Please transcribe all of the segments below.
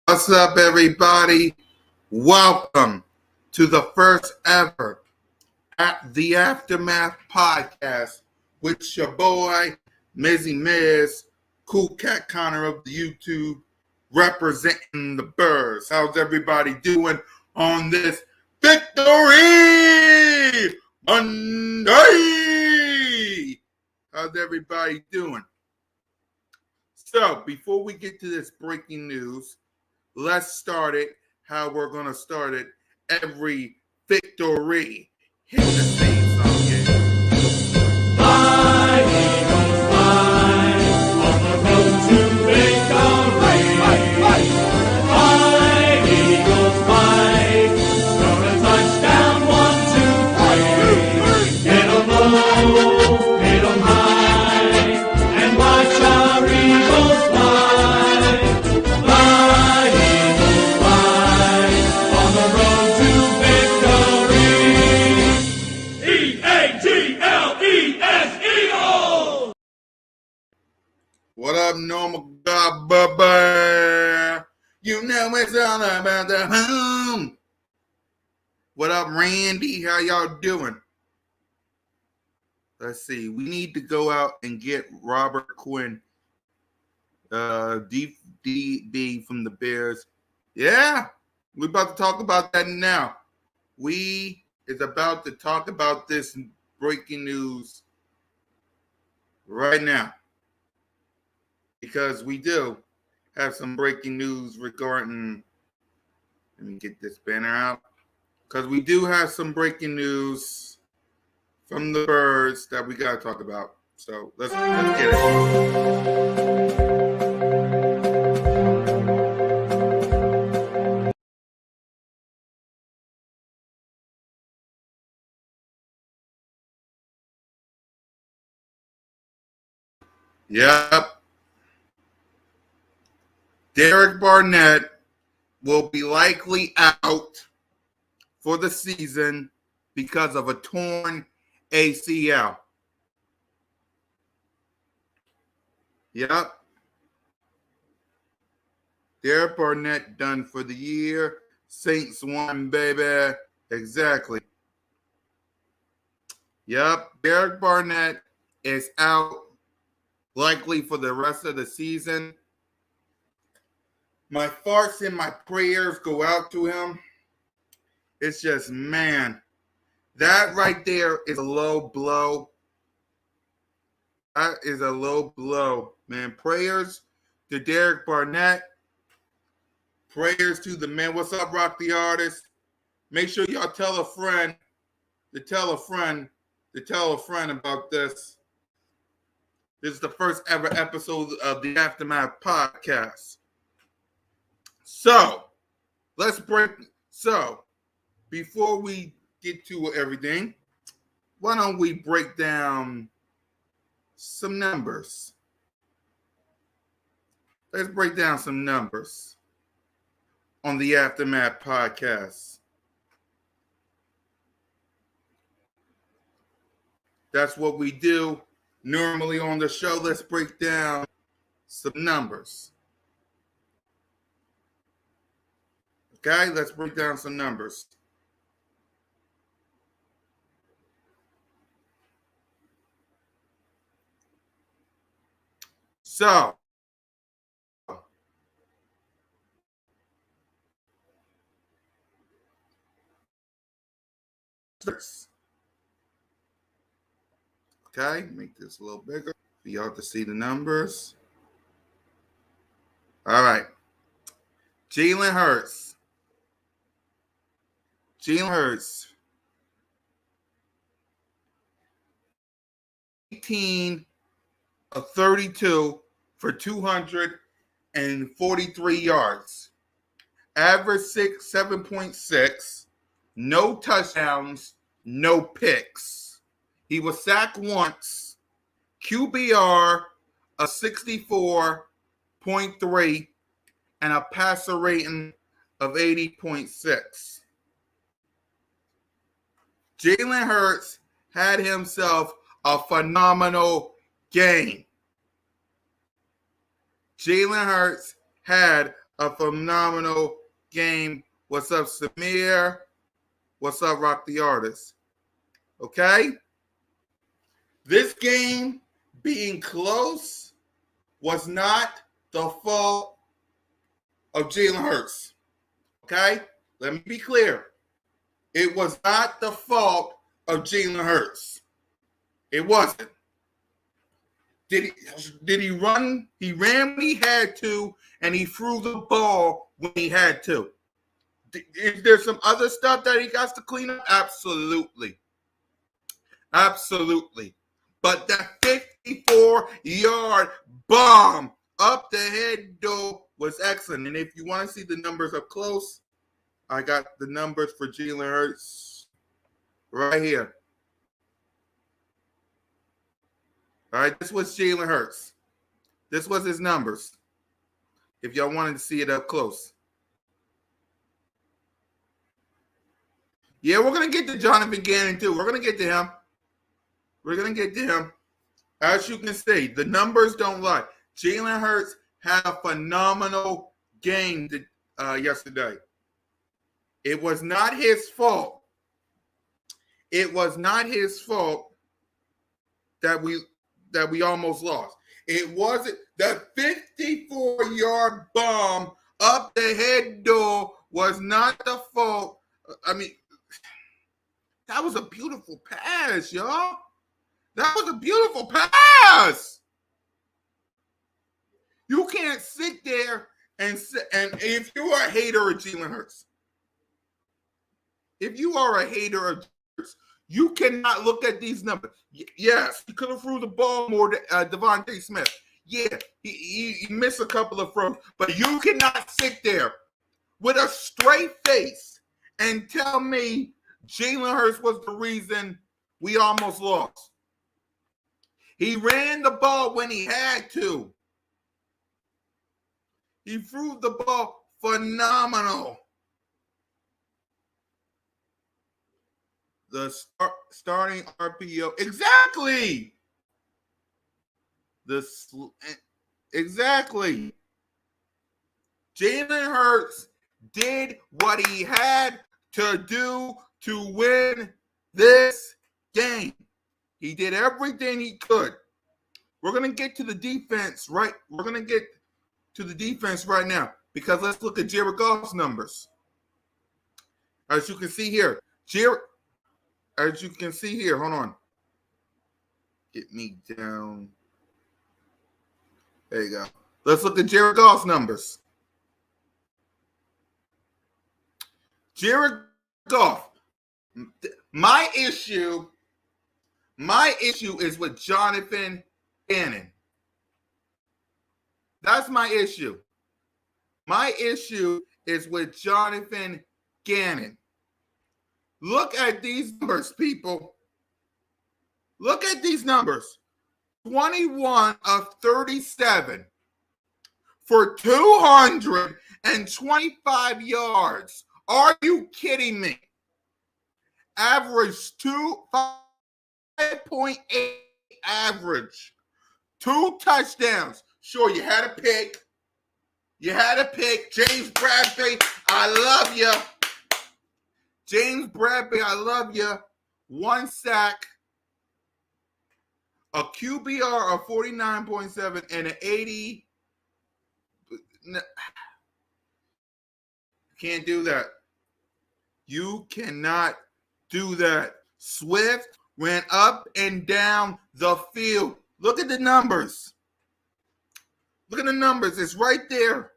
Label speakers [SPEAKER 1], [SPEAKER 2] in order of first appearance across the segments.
[SPEAKER 1] What's up, everybody? Welcome to the first ever at the Aftermath podcast with your boy, Mizzy Miz, Cool Cat Connor of the YouTube, representing the Birds. How's everybody doing on this Victory Monday? How's everybody doing? So, before we get to this breaking news, let's start it how we're going to start it every victory. Hit the theme song, yeah.
[SPEAKER 2] Fly, Eagles, fly, on the road to victory. Fly, Eagles, fly, score a touchdown, 1, 2, 3. Hit 'em low, hit 'em high, and watch our Eagles fly.
[SPEAKER 1] What up, Normal God Bubba? You know it's all about the home. What up, Randy? How y'all doing? Let's see. We need to go out and get Robert Quinn, DB from the Bears. Yeah, we're about to talk about that now. We is about to talk about this breaking news right now. Because we do have some breaking news regarding, let me get this banner out. Because we do have some breaking news from the Birds that we got to talk about. So let's get it. Yep. Derek Barnett will be likely out for the season because of a torn ACL. Yep. Derek Barnett done for the year. Saints won, baby. Exactly. Yep. Derek Barnett is out likely for the rest of the season. My thoughts and my prayers go out to him. It's just, man, that right there is a low blow. That is a low blow, man. Prayers to Derek Barnett. Prayers to the man. What's up, Rock the Artist? Make sure y'all tell a friend to tell a friend to tell a friend about this. This is the first ever episode of the Aftermath podcast. So, before we get to everything, why don't we break down some numbers? Let's break down some numbers on the Aftermath podcast. That's what we do normally on the show. Let's break down some numbers. Okay, let's break down some numbers. So, okay, make this a little bigger for y'all to see the numbers. All right. Jalen Hurts. 18 of 32 for 243 yards. Average 7.6. No touchdowns, no picks. He was sacked once. QBR of 64.3 and a passer rating of 80.6. Jalen Hurts had himself a phenomenal game. Jalen Hurts had a phenomenal game. What's up, Samir? What's up, Rock the Artist? Okay? This game being close was not the fault of Jalen Hurts. Okay? Let me be clear. It was not the fault of Jalen Hurts. It wasn't. Did he run? He ran when he had to, and he threw the ball when he had to. Is there some other stuff that he got to clean up? Absolutely. Absolutely. But that 54-yard bomb up the head door was excellent. And if you want to see the numbers up close, I got the numbers for Jalen Hurts right here. All right, this was Jalen Hurts. This was his numbers. If y'all wanted to see it up close. Yeah, we're going to get to Jonathan Gannon too. We're going to get to him. As you can see, the numbers don't lie. Jalen Hurts had a phenomenal game yesterday. It was not his fault. It was not his fault that we almost lost. It wasn't. That 54-yard bomb up the head door was not the fault. I mean, that was a beautiful pass, y'all. That was a beautiful pass. You can't sit there and if you are a hater of Jalen Hurts, you cannot look at these numbers. Yes, he could have threw the ball more to Devonte Smith. Yeah, he missed a couple of throws, but you cannot sit there with a straight face and tell me Jalen Hurts was the reason we almost lost. He ran the ball when he had to. He threw the ball phenomenal. The starting RPO. Exactly. Exactly. Jalen Hurts did what he had to do to win this game. He did everything he could. We're going to get to the defense, right? We're going to get to the defense right now because let's look at Jared Goff's numbers. As you can see here, hold on. Get me down. There you go. Let's look at Jared Goff's numbers. Jared Goff. My issue is with Jonathan Gannon. That's my issue. My issue is with Jonathan Gannon. Look at these numbers, people. Look at these numbers. 21 of 37 for 225 yards. Are you kidding me? Average 5.8 average. 2 touchdowns. Sure, you had a pick. James Bradbury, I love you. James Bradbury, I love you. 1 sack. A QBR of 49.7 and an 80. Can't do that. You cannot do that. Swift went up and down the field. Look at the numbers. It's right there.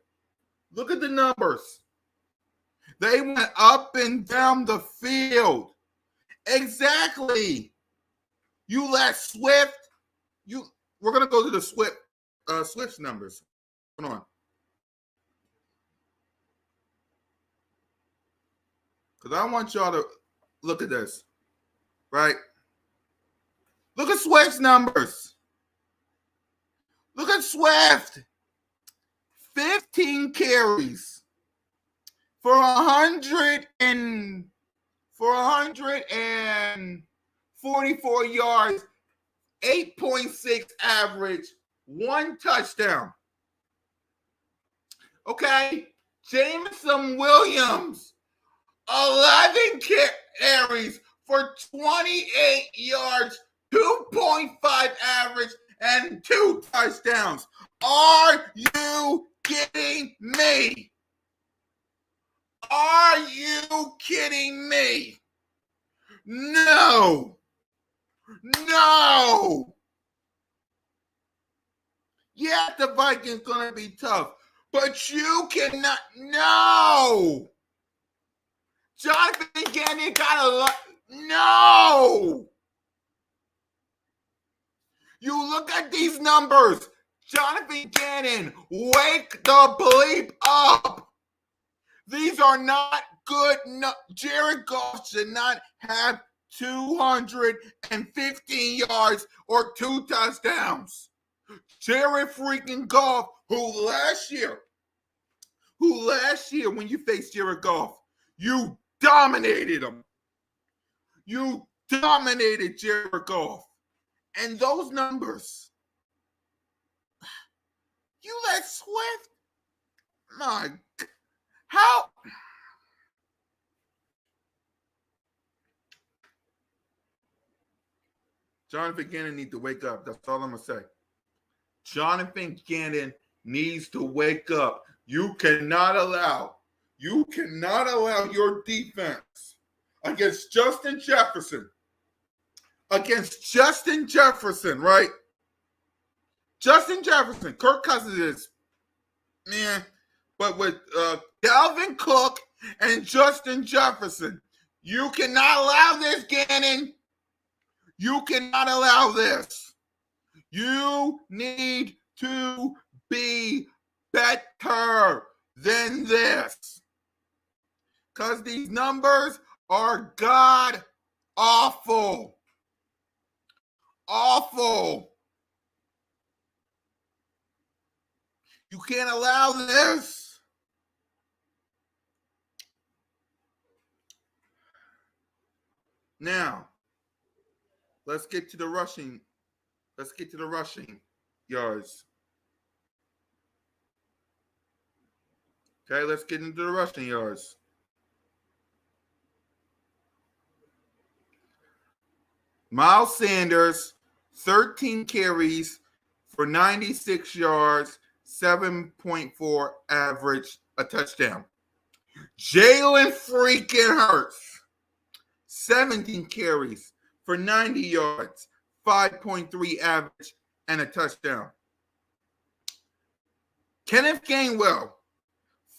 [SPEAKER 1] Look at the numbers. They went up and down the field. Exactly. You let Swift. We're gonna go to the Swift's numbers. Hold on. Because I want y'all to look at this. Right? Look at Swift's numbers. Look at Swift. 15 carries for 144 yards, 8.6 average, 1 touchdown. Okay, Jameson Williams, 11 carries for 28 yards, 2.5 average, and 2 touchdowns. Are you kidding me? Are you kidding me? No. No. Yeah, the Vikings going to be tough, but you cannot. No. Jonathan Gannon got a lot. No. You look at these numbers. Jonathan Gannon, wake the bleep up. These are not good. No, Jared Goff should not have 215 yards or 2 touchdowns. Jared freaking Goff, who last year, when you faced Jared Goff, you dominated him. You dominated Jared Goff. And those numbers, you let Swift, my, how? Jonathan Gannon needs to wake up. That's all I'm going to say. Jonathan Gannon needs to wake up. You cannot allow your defense against Justin Jefferson. Right? Justin Jefferson, Kirk Cousins is, man, but with Dalvin Cook and Justin Jefferson, you cannot allow this, Gannon. You cannot allow this. You need to be better than this. Because these numbers are god awful. Awful. You can't allow this. Now, let's get to the rushing. Let's get to the rushing yards. Okay, let's get into the rushing yards. Miles Sanders, 13 carries for 96 yards, 7.4 average, a touchdown. Jalen freaking Hurts, 17 carries for 90 yards, 5.3 average, and a touchdown. Kenneth Gainwell,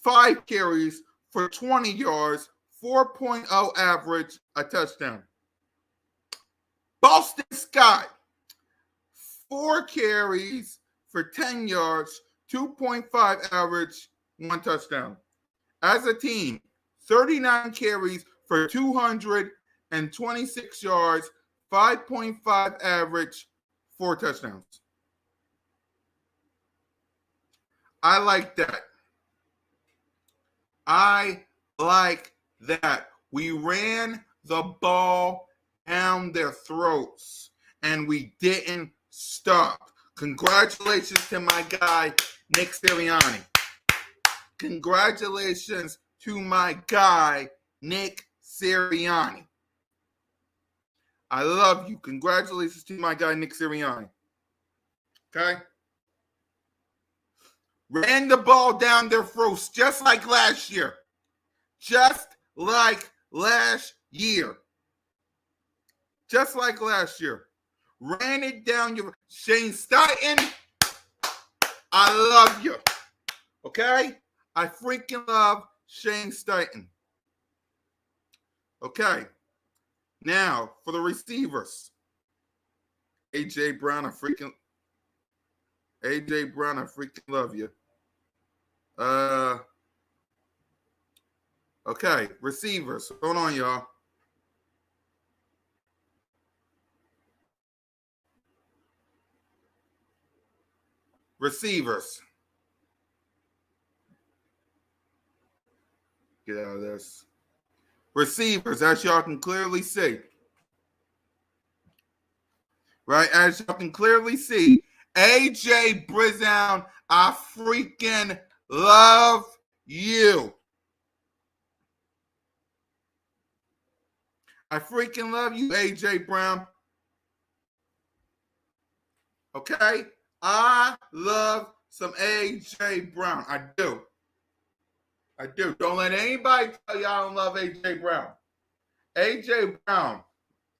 [SPEAKER 1] 5 carries for 20 yards, 4.0 average, a touchdown. Boston Scott, 4 carries for 10 yards, 2.5 average, 1 touchdown. As a team, 39 carries for 226 yards, 5.5 average, 4 touchdowns. I like that. I like that. We ran the ball down their throats, and we didn't stop. Congratulations to my guy, Nick Sirianni. Congratulations to my guy, Nick Sirianni. I love you. Congratulations to my guy, Nick Sirianni. Okay? Ran the ball down their throats just like last year. Just like last year. Just like last year. Ran it down your... Shane Steichen, I love you. Okay? I freaking love Shane Steichen. Okay. Now, for the receivers. A.J. Brown, I freaking love you. Okay, receivers. Hold on, y'all. Receivers. Get out of this. Receivers, as y'all can clearly see. Right? As y'all can clearly see, A.J. Brown, I freaking love you. I freaking love you, A.J. Brown. Okay? I love some A.J. Brown. I do. Don't let anybody tell you I don't love A.J. Brown. A.J. Brown,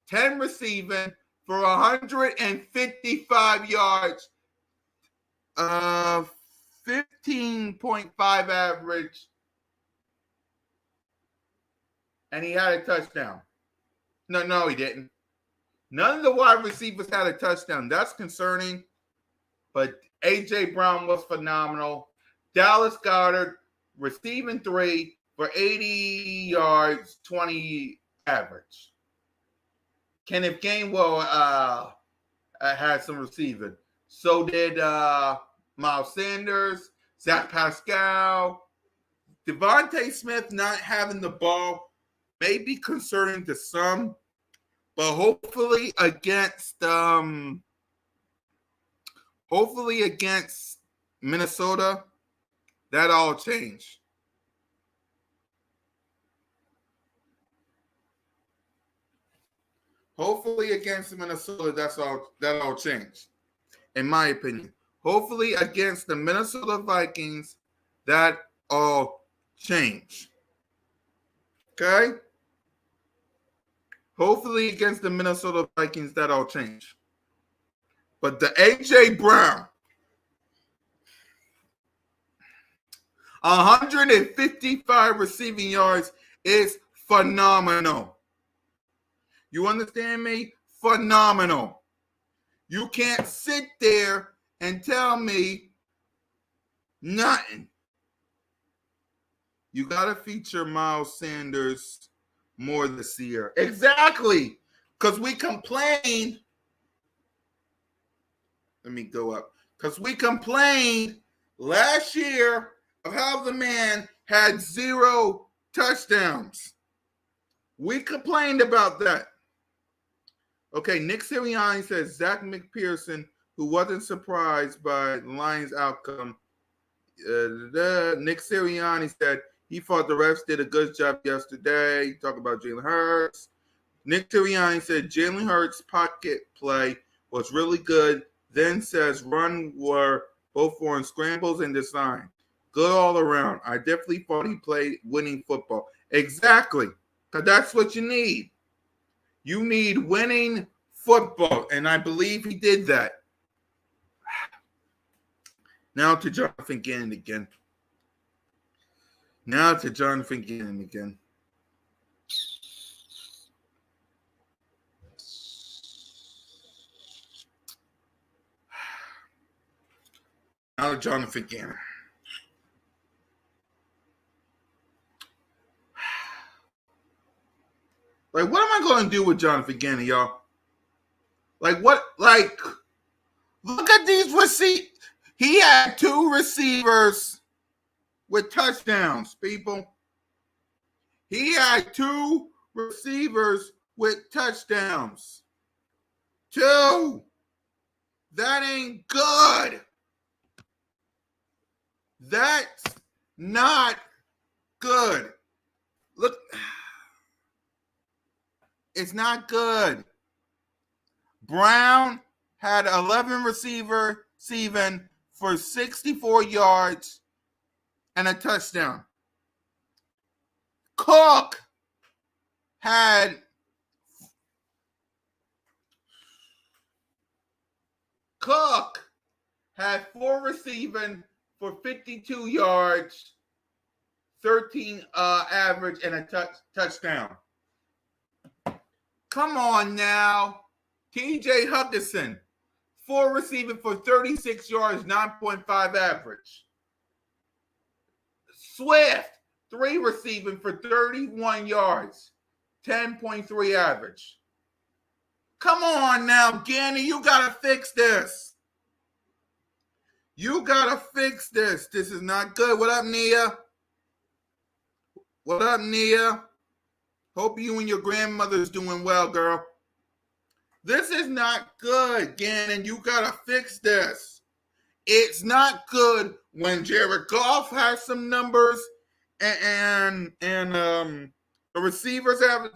[SPEAKER 1] 10 receiving for 155 yards, 15.5 average, and he had a touchdown. No, he didn't. None of the wide receivers had a touchdown. That's concerning, but A.J. Brown was phenomenal. Dallas Goedert receiving 3 for 80 yards, 20 average. Kenneth Gainwell had some receiving. So did Miles Sanders, Zach Pascal. Devonte Smith not having the ball may be concerning to some, but hopefully against Minnesota, that all changed. Hopefully against Minnesota, that all changed, in my opinion. Hopefully against the Minnesota Vikings, that all changed. Okay? Hopefully against the Minnesota Vikings, that all changed. But the A.J. Brown, 155 receiving yards is phenomenal. You understand me? Phenomenal. You can't sit there and tell me nothing. You got to feature Miles Sanders more this year. Exactly. Because we complained. Let me go up. Because we complained last year of how the man had 0 touchdowns. We complained about that. Okay, Nick Sirianni says Zach McPherson, who wasn't surprised by the Lions' outcome. Nick Sirianni said he thought the refs did a good job yesterday. Talk about Jalen Hurts. Nick Sirianni said Jalen Hurts' pocket play was really good. Then says run were both on scrambles and design. Good all around. I definitely thought he played winning football. Exactly, because that's what you need. You need winning football, and I believe he did that. Now to Jonathan Gannon again. Now to Jonathan Gannon again. Now to Jonathan Gannon. Like, what am I going to do with Jonathan Gannon, y'all? Like, what? Like, look at these receivers. He had 2 receivers with touchdowns, people. He had 2 receivers with touchdowns. 2. That ain't good. That's not good. Look, it's not good. Brown had 11 receiving for 64 yards and a touchdown. Cook had 4 receiving for 52 yards 13 average, and a touchdown. Come on now. TJ Hutchinson, 4 receiving for 36 yards, 9.5 average. Swift, 3 receiving for 31 yards, 10.3 average. Come on now, Gannon, you got to fix this. You got to fix this. This is not good. What up, Nia? What up, Nia? Hope you and your grandmother's doing well, girl. This is not good, Gannon. You got to fix this. It's not good when Jared Goff has some numbers and the receivers have.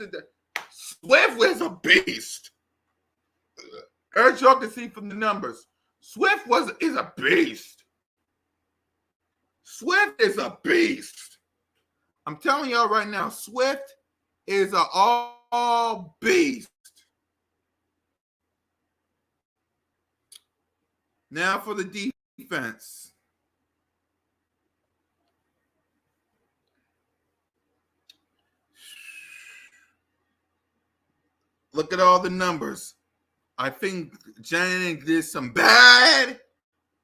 [SPEAKER 1] Swift is a beast. As y'all can see from the numbers, Swift is a beast. Swift is a beast. I'm telling y'all right now, Swift is an all beast. Now for the defense. Look at all the numbers. I think Jennings did some bad,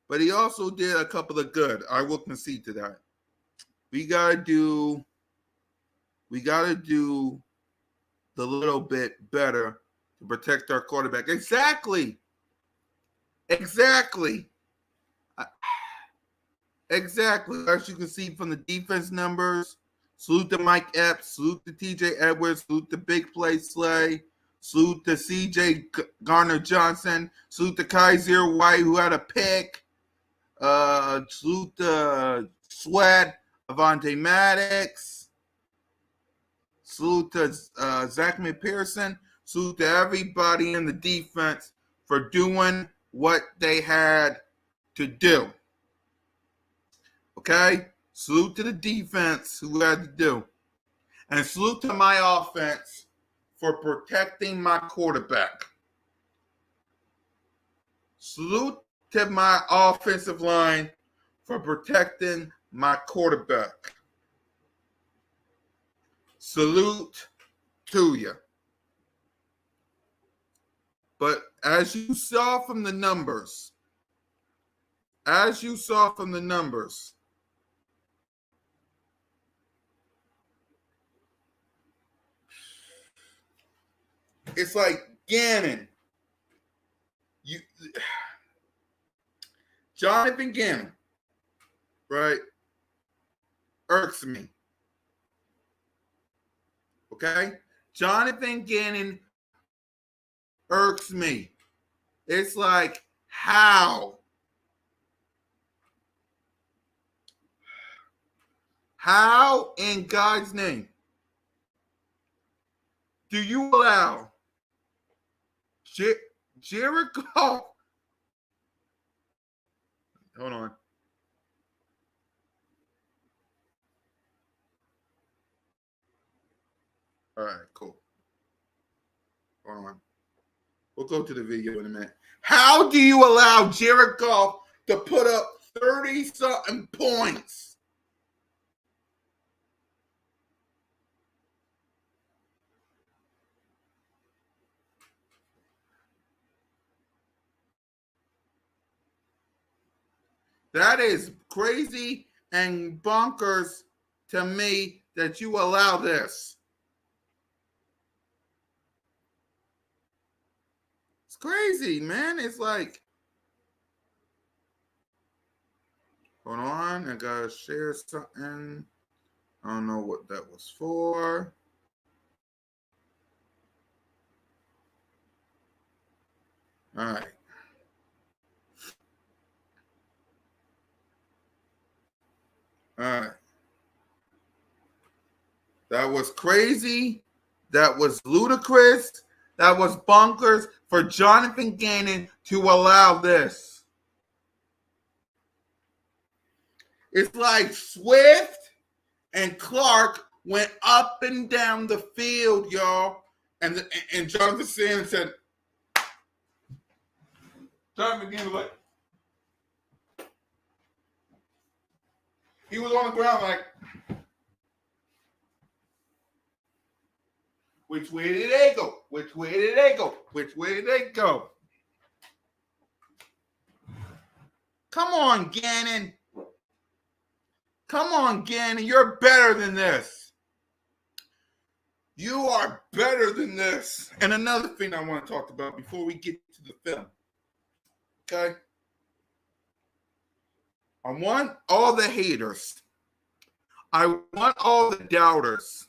[SPEAKER 1] but he also did a couple of good. I will concede to that. We gotta do the little bit better to protect our quarterback. Exactly. Exactly. As you can see from the defense numbers, salute to Mike Epps, salute to TJ Edwards, salute to Big Play Slay, salute to CJ Garner-Johnson, salute to Kaiser White, who had a pick, salute to Sweat, Avonte Maddox, salute to Zach McPherson, salute to everybody in the defense for doing what they had to do. Okay? Salute to the defense who had to do. And salute to my offense for protecting my quarterback. Salute to my offensive line for protecting my quarterback. Salute to you. But as you saw from the numbers, it's like Gannon. Jonathan Gannon, right, irks me. Okay? Jonathan Gannon irks me. It's like, how? How in God's name do you allow Jared Goff? Hold on. All right, cool. Hold on. We'll go to the video in a minute. How do you allow Jared Goff to put up 30-something points? That is crazy and bonkers to me that you allow this. It's crazy, man. It's like, hold on, I gotta share something. I don't know what that was for. All right. All right. That was crazy. That was ludicrous. That was bonkers for Jonathan Gannon to allow this. It's like Swift and Clark went up and down the field, y'all. And Jonathan Sanders said, Jonathan Gannon was like, he was on the ground like, Which way did they go? Which way did they go? Which way did they go? Come on, Gannon. Come on, Gannon. You're better than this. You are better than this. And another thing I want to talk about before we get to the film. Okay? I want all the haters. I want all the doubters.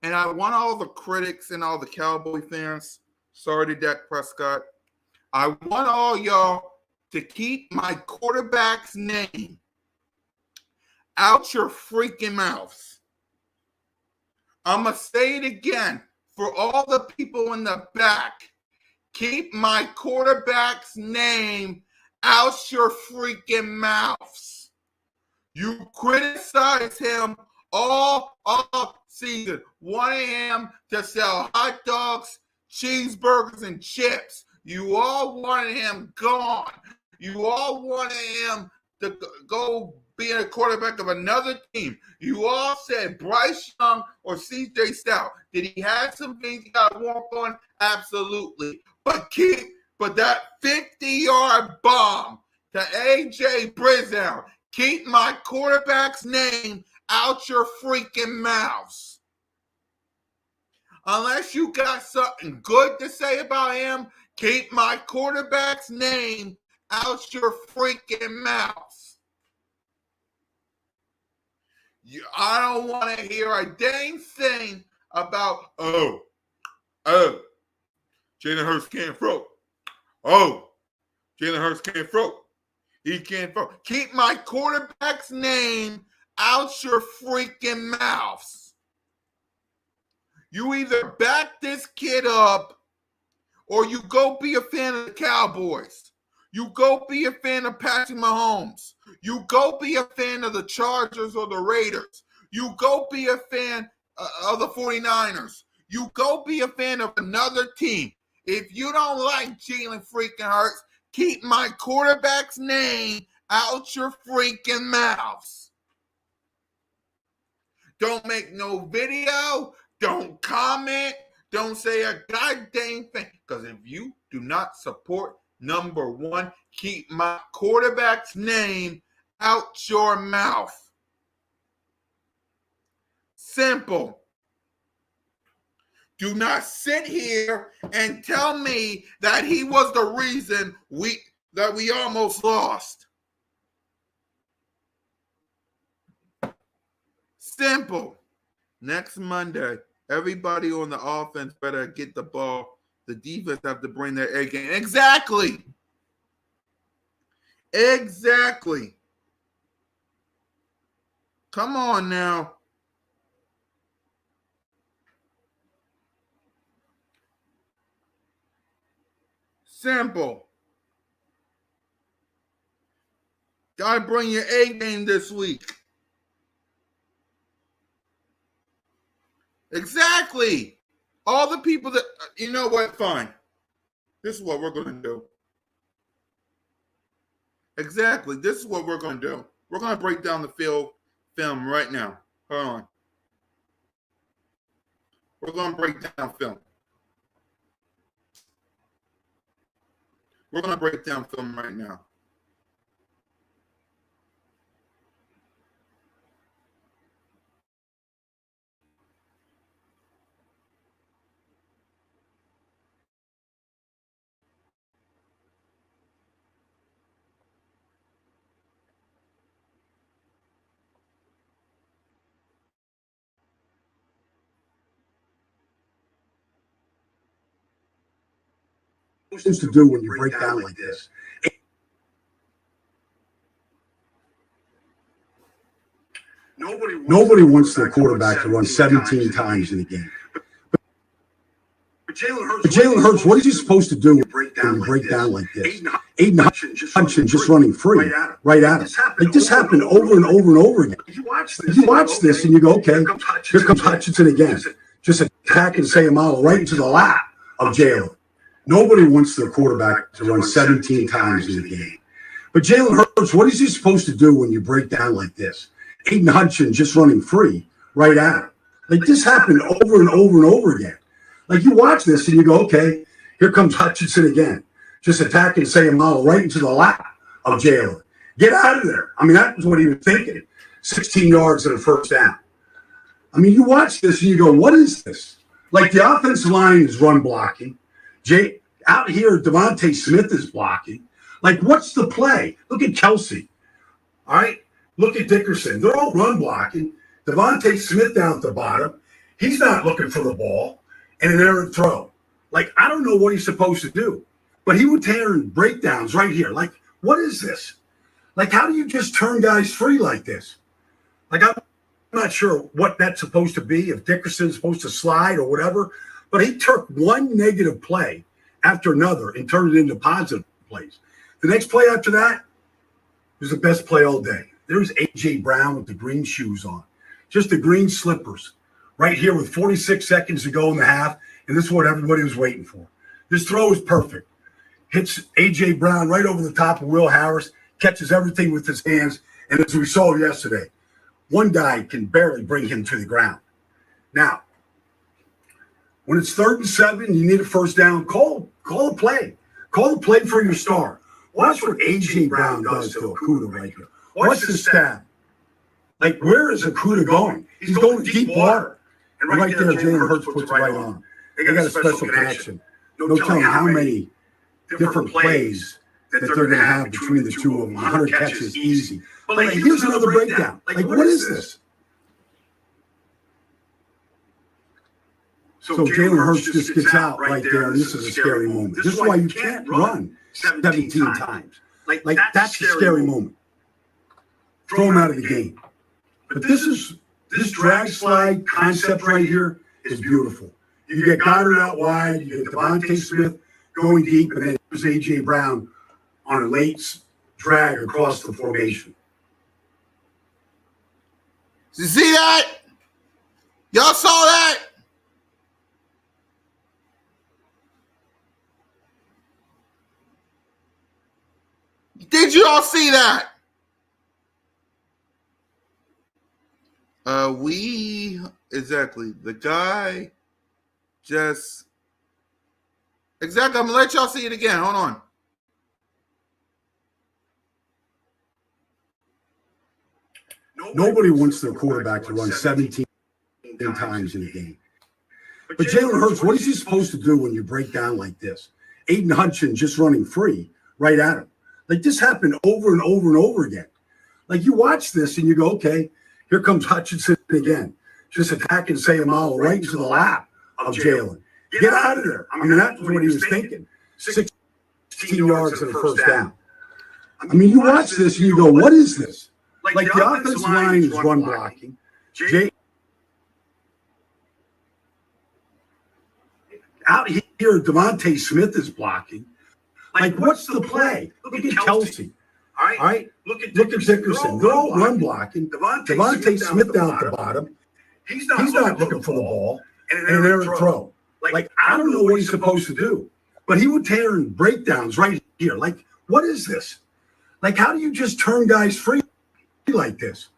[SPEAKER 1] And I want all the critics and all the Cowboy fans. Sorry to Dak Prescott. I want all y'all to keep my quarterback's name out your freaking mouths. I'm going to say it again for all the people in the back. Keep my quarterback's name out your freaking mouths. You criticize him all season, wanting him to sell hot dogs, cheeseburgers, and chips. You all wanted him gone. You all wanted him to go be a quarterback of another team. You all said Bryce Young or C.J. Stroud. Did he have some things he got to work on? Absolutely. But that 50-yard bomb to A.J. Brizell, keep my quarterback's name out your freaking mouths. Unless you got something good to say about him, keep my quarterback's name out your freaking mouths. I don't want to hear a dang thing about, Jalen Hurts can't throw. Jalen Hurts can't throw. He can't throw. Keep my quarterback's name out your freaking mouths. You either back this kid up or you go be a fan of the Cowboys. You go be a fan of Patrick Mahomes. You go be a fan of the Chargers or the Raiders. You go be a fan of the 49ers. You go be a fan of another team. If you don't like Jalen freaking Hurts, keep my quarterback's name out your freaking mouths. Don't make no video. Don't comment. Don't say a goddamn thing. Because if you do not support number one, keep my quarterback's name out your mouth. Simple. Do not sit here and tell me that he was the reason we almost lost. Simple. Next Monday, everybody on the offense better get the ball. The defense have to bring their A game. Exactly. Come on now. Simple. Gotta bring your A game this week. Exactly. All the people that, you know what, fine. This is what we're going to do. Exactly. This is what we're going to do. We're going to break down the film right now. Hold on. We're going to break down film. We're going to break down film right now.
[SPEAKER 3] Supposed to do when you break down like this. Nobody wants their quarterback to run 17 times in a game. But Jalen Hurts, what is he supposed to do when you break down like this? 8 and hunch and just running free right at him. Like this happened over and over and over again. You watch this and you go, okay, here comes Hutchinson again. Just attack and say a mile right into the lap of Jalen. Nobody wants their quarterback to run 17 times in a game. But Jalen Hurts, what is he supposed to do when you break down like this? 8 and hunch and just running free right at him. Like this happened over and over and over again. Like you watch this and you go, okay, here comes Hutchinson again, just attacking Sayamalo right into the lap of Jalen. Get out of there. I mean, that was what he was thinking. 16 yards and a first down. I mean, you watch this and you go, what is this? Like the offensive line is run blocking. Out here, Devonte Smith is blocking. Like, what's the play? Look at Kelsey. All right? Look at Dickerson. They're all run blocking. Devonte Smith down at the bottom. He's not looking for the ball. And an errant throw. Like, I don't know what he's supposed to do. But he would tear breakdowns right here. Like, what is this? Like, how do you just turn guys free like this? Like, I'm not sure what that's supposed to be, if Dickerson's supposed to slide or whatever. But he took one negative play after another and turned it into positive plays. The next play after that was the best play all day. There's A.J. Brown with the green shoes on. Just the green slippers. Right here with 46 seconds to go in the half. And this is what everybody was waiting for. This throw is perfect. Hits A.J. Brown right over the top of Will Harris. Catches everything with his hands. And as we saw yesterday, one guy can barely bring him to the ground. Now, when it's 3rd and 7, you need a first down, call a play. Call a play for your star. Watch what A.J. Brown does to Okudah right here. Watch the stab. Like, where is Okudah going? He's going to deep water. And right there, Jalen Hurts puts it right on him. They got a special connection. No telling how many different plays that they're going to have between the two of them. 100 catches, easy. But like, here's another breakdown. Like, what is this? So Jalen Hurts just gets out right there, and this is a scary moment. This is why you can't run 17 times. Like that's a scary moment. Throw him out of the game. But this drag slide concept right here is beautiful. You get Goddard out wide, you get Devonte Smith going deep, and then there's A.J. Brown on a late drag across the formation.
[SPEAKER 1] You see that? Y'all saw that? Did you all see that? Exactly. The guy just exactly. I'm gonna let y'all see it again. Hold on.
[SPEAKER 3] Nobody wants their quarterback to run 17 times in a game. But Jalen Hurts, what is he supposed to do when you break down like this? Aiden Hutchinson just running free right at him. Like, this happened over and over and over again. Like, you watch this and you go, okay, here comes Hutchinson again. Just attacking Sayamalo right into the lap of Jalen. Get out of there. I mean, that's what he was thinking. 16 yards and a first down. I mean, you watch this and you go, what is this? Like the offensive line is run blocking. Out here, Devonte Smith is blocking. Like, what's the play? Look at Kelsey. All right? Look at Dickerson. They're all run blocking. Devonte Smith down at the bottom. He's not looking for the ball. And an errant throw. Like, I don't know what he's supposed to do. But he would tear breakdowns right here. Like, what is this? Like, how do you just turn guys free like this?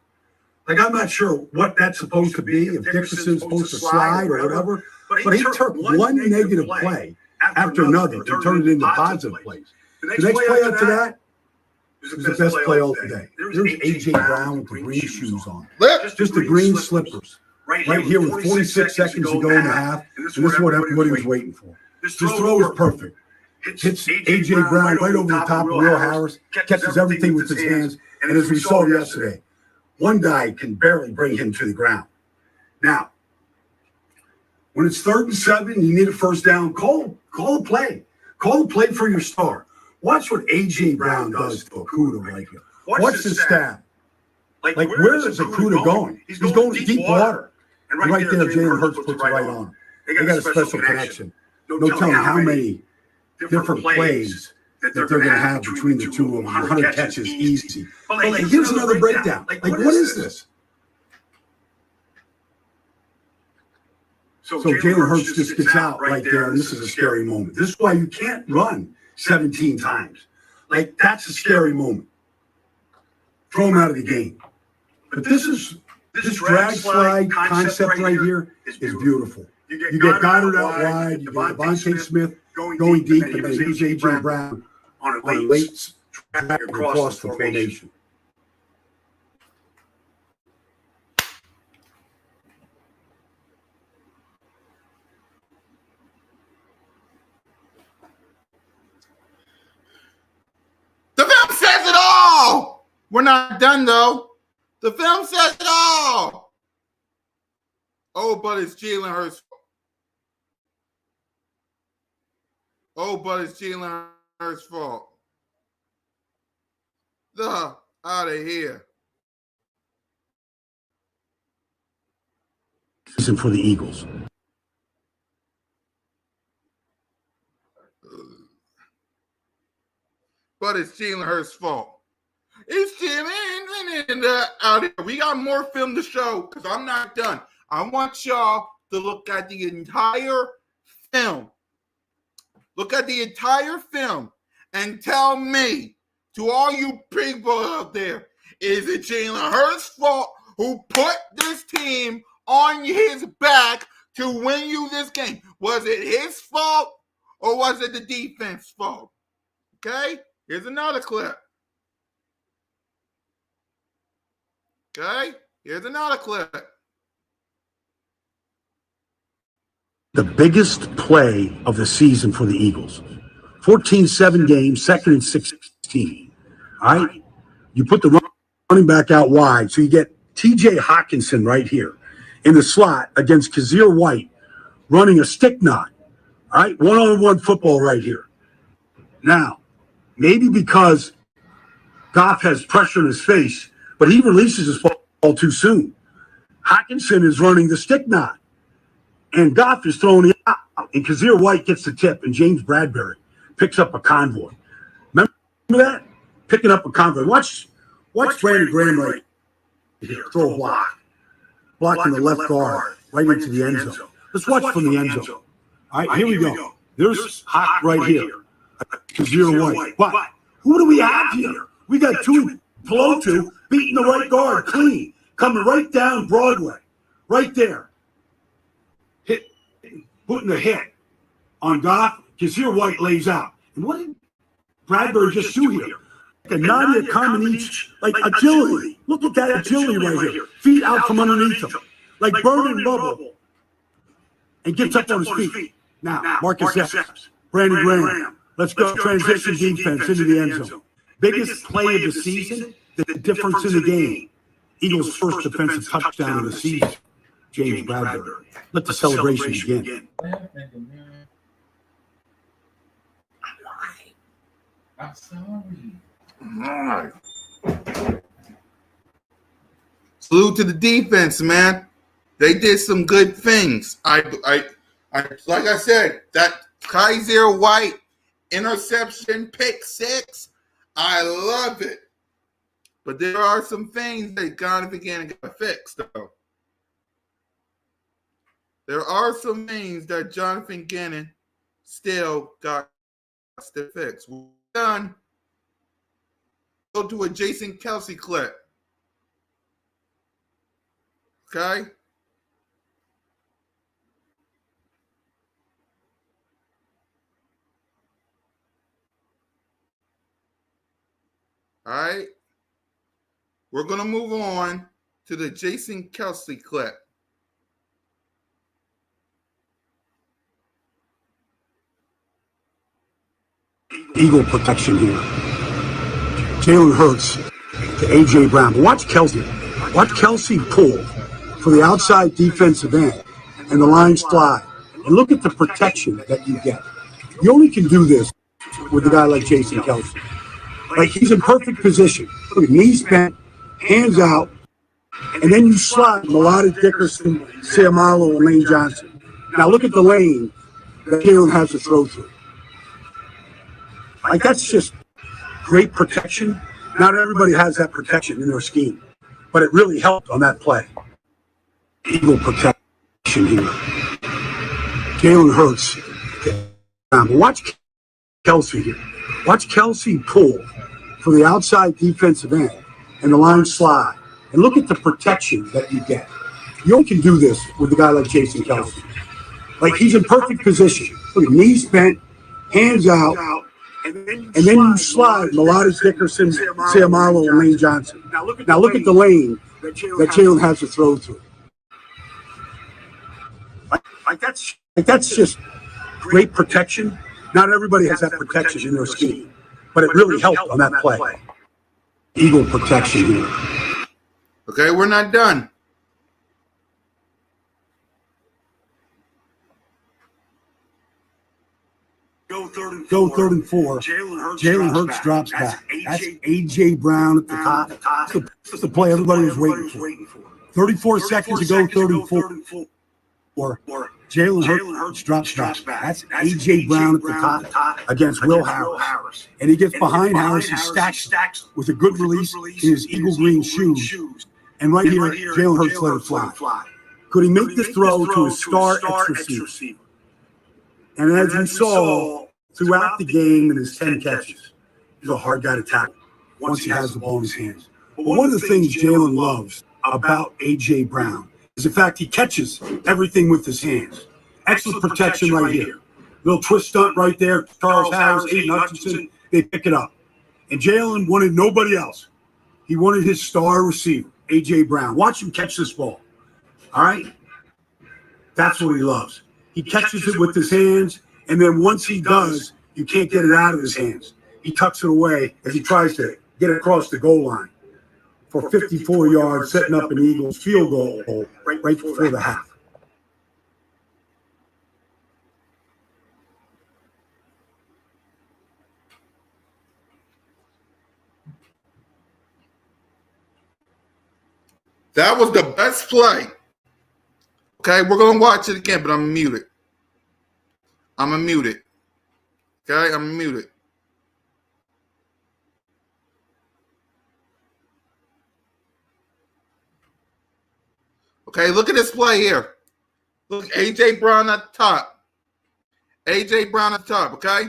[SPEAKER 3] Like, I'm not sure what that's supposed to be, if Dickerson's supposed to slide or whatever. But he took one negative play after another and turned it into positive plays. The next play after that was the best play all day. There's A.J. Brown with the green shoes on. Just the green slippers. Right here with 46 seconds to go in the half. And this is what everybody was waiting for. This throw is perfect. Hits A.J. Brown right over the top of Will Harris. Catches everything with his hands. And as we saw yesterday, one guy can barely bring him to the ground. Now, when it's 3rd and 7, you need a first down, call a play. Call a play for your star. Watch what A.J. Brown does to Okudah right here. Watch the stab. Like, where is Okudah going? He's going to deep water. And right there, Jalen Hurts puts it right on him. They got a special connection. No telling how many different plays that they're going to have between the two of them. 100 catches, easy. But like, here's another breakdown. Like, what is this? So Jalen Hurts just gets out right there, and this is a scary moment. This is why you can't run 17 times. Like, that's a scary moment. Throw him out of the game. But this drag slide concept right here is beautiful. You get Goddard out wide. You get Devonte Smith going deep, and then use A.J. Brown on a late track across the formation.
[SPEAKER 1] The film says it all. We're not done, though. The film says it all. Oh, but it's Jalen Hurts' fault. Oh, but it's Jalen Hurts' fault. The out of here.
[SPEAKER 3] Season for the Eagles.
[SPEAKER 1] But it's Jalen Hurts' fault. It's Jalen out here. We got more film to show because I'm not done. I want y'all to look at the entire film. Look at the entire film and tell me, to all you people out there, is it Jalen Hurts' fault who put this team on his back to win you this game? Was it his fault or was it the defense's fault? Okay? Here's another clip. Okay? Here's another clip.
[SPEAKER 3] The biggest play of the season for the Eagles. 14-7 game, 2nd and 16. All right? You put the running back out wide, so you get T.J. Hawkinson right here in the slot against Kazir White running a stick knot. All right? One-on-one football right here. Now, maybe because Goff has pressure in his face, but he releases his ball too soon. Hawkinson is running the stick knot. And Goff is throwing it out, and Kazir White gets the tip, and James Bradbury picks up a convoy. Remember that? Picking up a convoy. Watch Brandon Graham right here throw a block. Blocking the left guard right into the end zone. Let's watch from the end zone. All right, here we go. There's Hawk right here. Kazir White. But who do we have here? We got two Pelotu beating the right guard clean, coming right down Broadway, right there. Putting the hit on Goff, Kazir White lays out. And what did Bradbury just do here? Like a Nadia Comaneci, like agility. Look at that agility right here. Feet out from underneath him. Like burning bubble. And gets up on his feet. Now, Marcus Epps, Brandon Graham. Let's go transition defense into the end zone. Biggest play of the season, the difference in the game. Eagles' first defensive touchdown of the season. James Bradbury. Let the celebration begin.
[SPEAKER 1] I'm sorry. All right. Salute to the defense, man. They did some good things. I like I said, that Kazir White interception, pick six, I love it. But there are some things that Jonathan Gannon got to fix, though. There are some things that Jonathan Gannon still got to fix. We're done. Go to a Jason Kelsey clip. Okay? All right? We're going to move on to the Jason Kelsey clip.
[SPEAKER 3] Eagle protection here. Jalen Hurts to A.J. Brown. Watch Kelsey. Watch Kelsey pull for the outside defensive end and the line slide. And look at the protection that you get. You only can do this with a guy like Jason Kelsey. Like, he's in perfect position. Look at knees bent, hands out, and then you slide Melodic Dickerson, Seumalo, and Lane Johnson. Now look at the lane that Jalen has to throw through. Like, that's just great protection. Not everybody has that protection in their scheme, but it really helped on that play. Eagle protection here. Jalen Hurts. Watch Kelsey here. Watch Kelsey pull for the outside defensive end and the line slide. And look at the protection that you get. You only can do this with a guy like Jason Kelsey. Like he's in perfect position. Look at knees bent, hands out, and then you slide Melodic Dickerson, Sayamalo, and Lane Johnson. Now look at the lane that Jalen has to throw through. Like that's just great protection. Not everybody has that protection in their scheme, but it really helped on that play. Eagle protection here.
[SPEAKER 1] Okay, we're not done.
[SPEAKER 3] Go third and four. Jalen Hurts drops back. That's A.J. Brown at the top. That's the play everybody was waiting for. 34 seconds to go, third and four. Jalen Hurts drops back. That's A.J. Brown at the top against Will Harris. And he gets behind Harris. He stacks with a good release in his eagle green shoes. And right here, Jalen Hurts let it fly. Could he make the throw to his star X receiver? And as we saw throughout the game in his 10 catches, he's a hard guy to tackle once he has the ball in his hands. But one of the things Jalen loves about A.J. Brown is the fact he catches everything with his hands. Excellent protection right here. Little twist stunt right there. Charles Harris, Aiden Hutchinson, they pick it up. And Jalen wanted nobody else. He wanted his star receiver, A.J. Brown. Watch him catch this ball. All right? That's what he loves. He catches it with his hands, and then once he does, you can't get it out of his hands. He tucks it away as he tries to get across the goal line for 54 yards, setting up an Eagles field goal right before the half.
[SPEAKER 1] That was the best play. Okay, we're going to watch it again, but I'm muted. I'm going to mute it. Okay, I'm muted. Okay, look at this play here. Look, A.J. Brown at the top. A.J. Brown at the top, okay?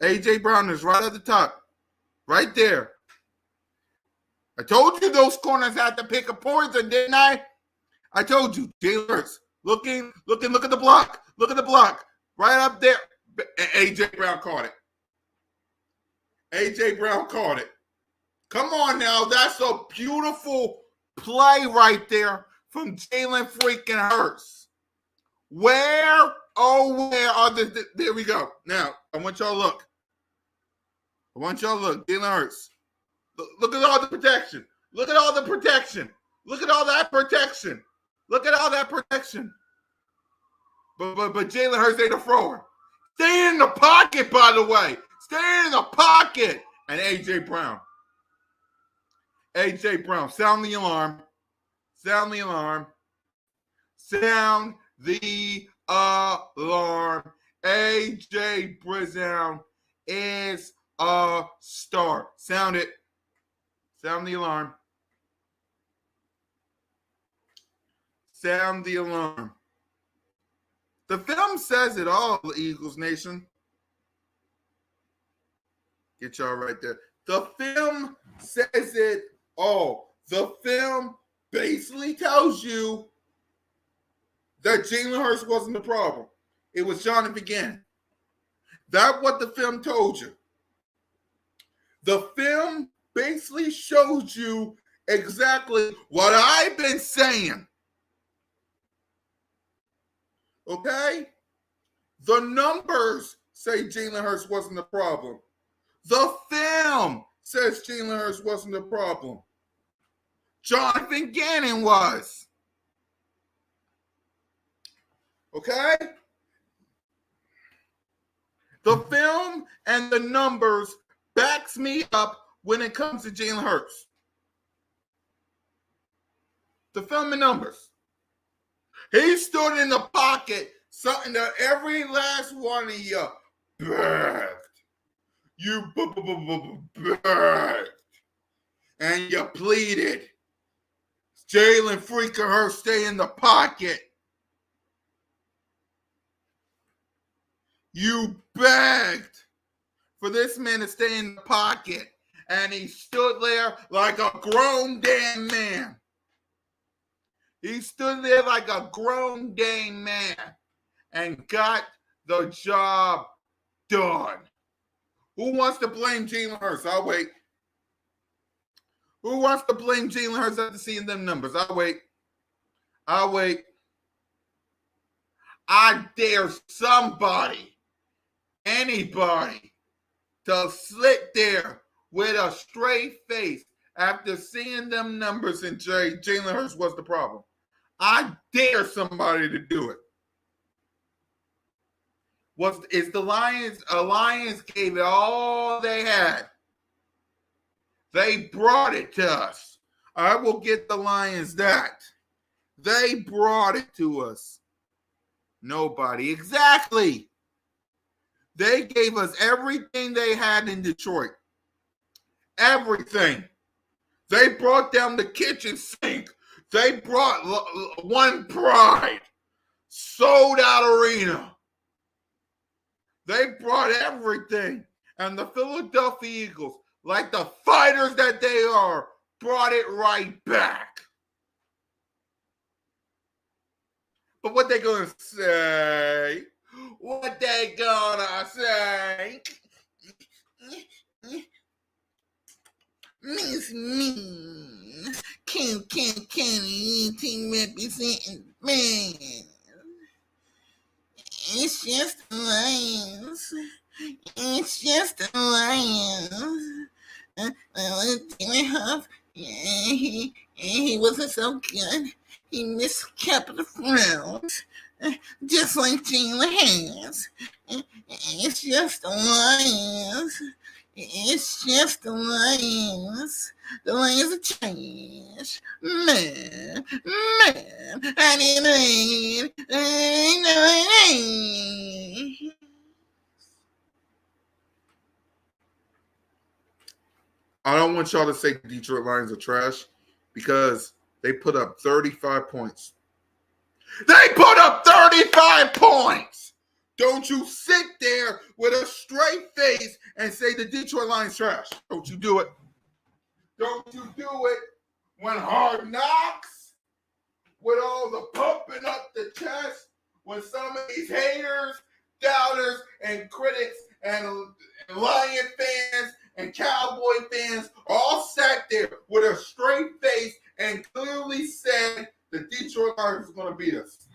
[SPEAKER 1] A.J. Brown is right at the top. Right there. I told you those corners had to pick a poison, didn't I? I told you. Jalen Hurts. Looking, look at the block. Look at the block. Right up there. A.J. Brown caught it. A.J. Brown caught it. Come on now. That's a beautiful play right there from Jalen freaking Hurts. Where are the – there we go. Now, I want y'all to look. Jalen Hurts. Look at all the protection. Look at all the protection. Look at all that protection. Look at all that protection. But Jalen Hurts ain't a thrower. Stay in the pocket, by the way. Stay in the pocket. And A.J. Brown. A.J. Brown. Sound the alarm. Sound the alarm. Sound the alarm. A.J. Brown is a star. Sound it. Sound the alarm. Sound the alarm. The film says it all, Eagles Nation. Get y'all right there. The film says it all. The film basically tells you that Jalen Hurts wasn't the problem. It was Jonathan Gannon. That's what the film told you. The film basically shows you exactly what I've been saying. Okay? The numbers say Jalen Hurts wasn't the problem. The film says Jalen Hurts wasn't the problem. Jonathan Gannon was. Okay? The film and the numbers backs me up when it comes to Jalen Hurts. The film and numbers. He stood in the pocket, something that every last one of you begged. You begged. And you pleaded. Jalen freaking Hurts, stay in the pocket. You begged for this man to stay in the pocket. And he stood there like a grown damn man. He stood there like a grown dang man. and got the job done. Who wants to blame Jalen Hurts? I'll wait. Who wants to blame Jalen Hurts after seeing them numbers? I'll wait. I'll wait. I dare somebody, anybody, to sit there with a straight face after seeing them numbers and Jalen Hurts was the problem. I dare somebody to do it. The Lions gave it all they had. They brought it to us. I will get the Lions that. They brought it to us. Nobody. Exactly. They gave us everything they had in Detroit. Everything. They brought down the kitchen sink. They brought one pride. Sold out arena. They brought everything. And the Philadelphia Eagles, like the fighters that they are, brought it right back. But what they gonna say? What they gonna say? Miss me. Can team representing man. It's just the Lions. It's just the Lions. He wasn't so good. He missed a couple of rounds, just like Jalen has. It's just the Lions. It's just the Lions. The Lions are trash. Man. I didn't I don't want y'all to say the Detroit Lions are trash because they put up 35 points. They put up 35 points! Don't you sit there with a straight face and say the Detroit Lions trash. Don't you do it. Don't you do it when Hard Knocks, with all the pumping up the chest, when some of these haters, doubters, and critics, and Lion fans, and Cowboy fans all sat there with a straight face and clearly said the Detroit Lions was going to beat us.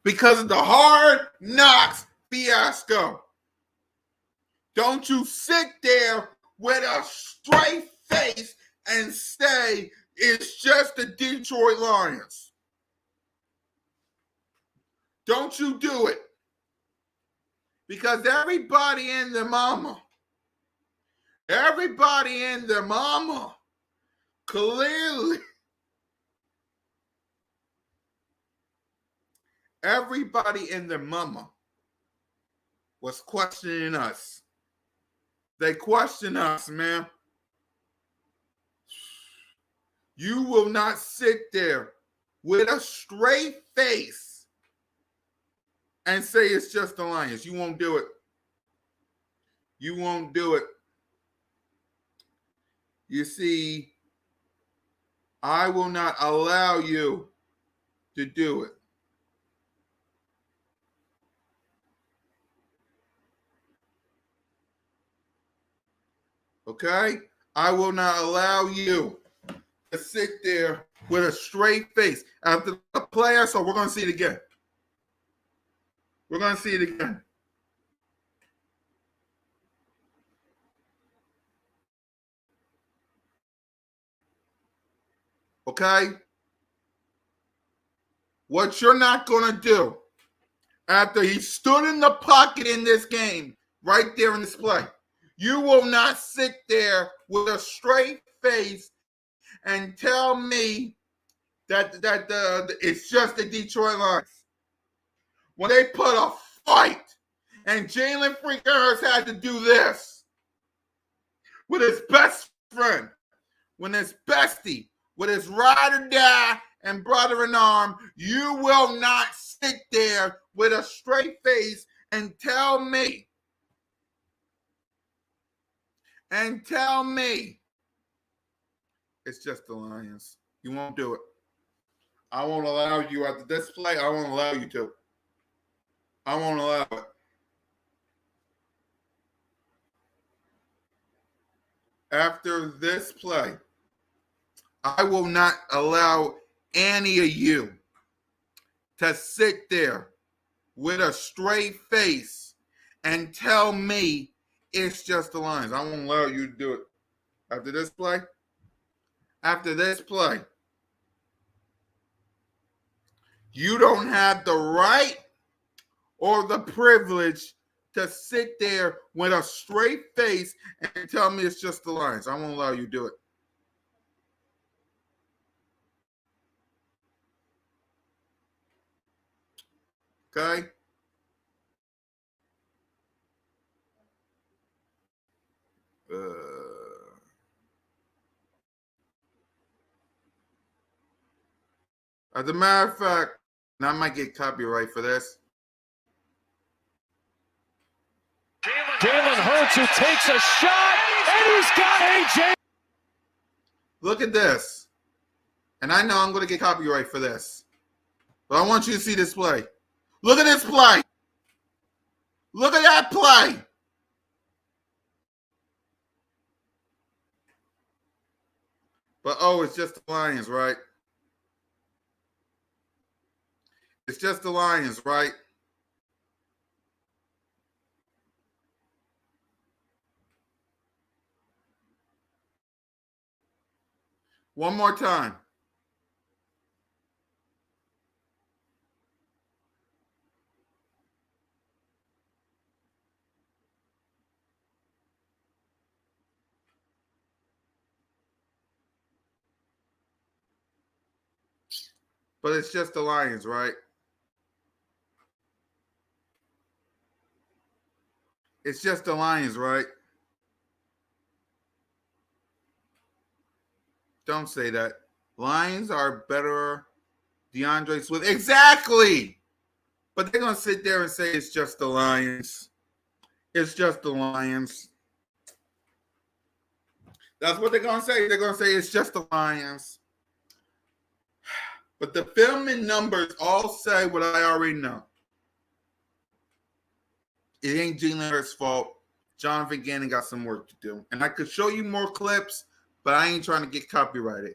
[SPEAKER 1] Because of the Hard Knocks fiasco. Don't you sit there with a straight face and say it's just the Detroit Lions. Don't you do it. Because everybody and their mama, clearly, everybody and their mama was questioning us. They question us, man. You will not sit there with a straight face and say it's just the Lions. You won't do it. You won't do it. You see, I will not allow you to do it. Okay? I will not allow you to sit there with a straight face after the playoffs. So we're going to see it again. We're going to see it again. Okay? What you're not going to do after he stood in the pocket in this game, right there in this play, you will not sit there with a straight face and tell me that it's just the Detroit Lions. When they put a fight and Jalen freaking Hurts had to do this with his best friend, with his bestie, with his ride or die and brother in arm, you will not sit there with a straight face and tell me it's just the Lions. You won't do it. I won't allow you at the display. I won't allow you to. I won't allow it. After this play, I will not allow any of you to sit there with a straight face and tell me it's just the Lions. I won't allow you to do it. After this play, you don't have the right or the privilege to sit there with a straight face and tell me it's just the Lions. I won't allow you to do it. Okay? As a matter of fact, and I might get copyright for this.
[SPEAKER 4] Jalen Hurts who takes a shot, and he's got AJ.
[SPEAKER 1] Look at this. And I know I'm going to get copyright for this. But I want you to see this play. Look at this play. Look at that play. But, oh, it's just the Lions, right? It's just the Lions, right? One more time. But it's just the Lions, right? It's just the Lions, right? Don't say that. Lions are better. DeAndre Swift. Exactly. But they're going to sit there and say it's just the Lions. It's just the Lions. That's what they're going to say. They're going to say it's just the Lions. But the film and numbers all say what I already know. It ain't Jalen Hurts' fault. Jonathan Gannon got some work to do. And I could show you more clips, but I ain't trying to get copyrighted.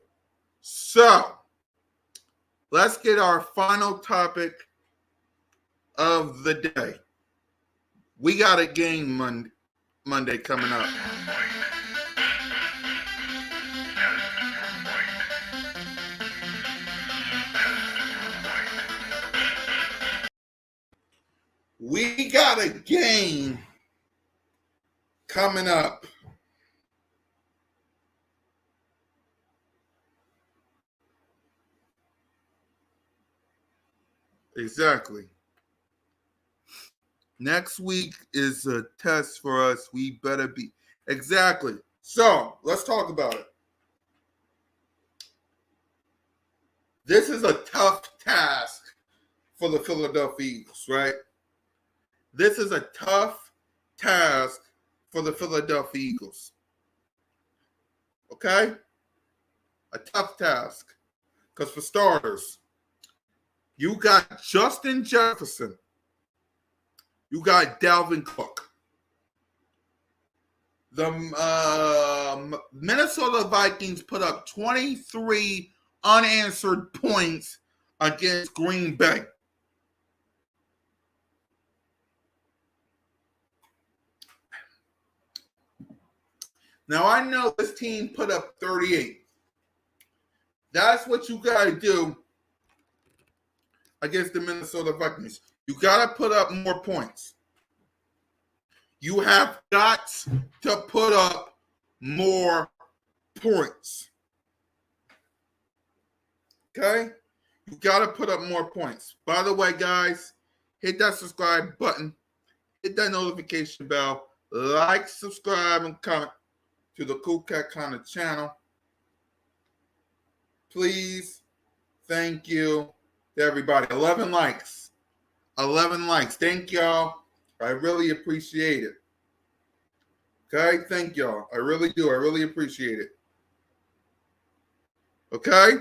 [SPEAKER 1] So, let's get our final topic of the day. We got a game Monday coming up. We got a game coming up. Exactly. Next week is a test for us. We better be. Exactly. So, let's talk about it. This is a tough task for the Philadelphia Eagles, right? This is a tough task for the Philadelphia Eagles. Okay? A tough task. Because for starters, you got Justin Jefferson. You got Dalvin Cook. The Minnesota Vikings put up 23 unanswered points against Green Bay. Now, I know this team put up 38. That's what you got to do against the Minnesota Vikings. You got to put up more points. You have got to put up more points. Okay? You got to put up more points. By the way, guys, hit that subscribe button. Hit that notification bell. Like, subscribe, and comment to the Cool Cat Connor channel. Please, thank you to everybody. 11 likes. 11 likes. Thank y'all. I really appreciate it. Okay? Thank y'all. I really do. I really appreciate it. Okay?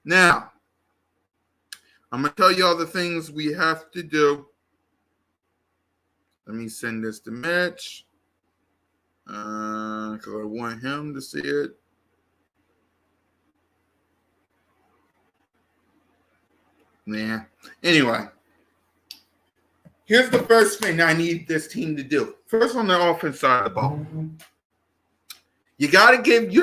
[SPEAKER 1] Now, I'm going to tell you all the things we have to do. Let me send this to Mitch. Because I want him to see it. Yeah. Anyway. Here's the first thing I need this team to do. First, on the offense side of the ball. You got to give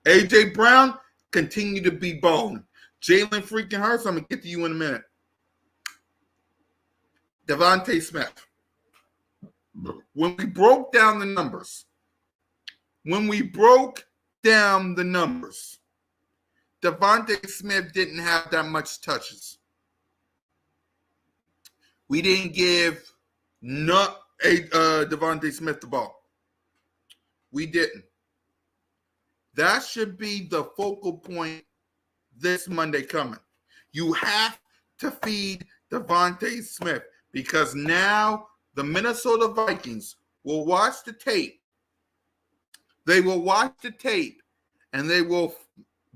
[SPEAKER 1] A.J. Brown, continue to be balling. Jalen freaking Hurts, I'm going to get to you in a minute. Devonte Smith. When we broke down the numbers, Devonte Smith didn't have that much touches. We didn't give Devonte Smith the ball. We didn't. That should be the focal point this Monday coming. You have to feed Devonte Smith because now the Minnesota Vikings will watch the tape. They will watch the tape and they will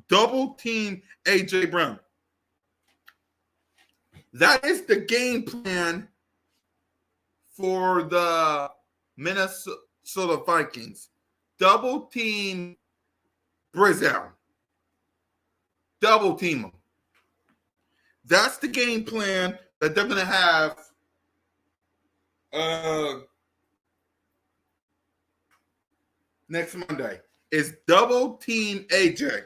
[SPEAKER 1] double team A.J. Brown. That is the game plan for the Minnesota Vikings. Double team Brizell. Double team him. That's the game plan that they're going to have next Monday. Is double team AJ.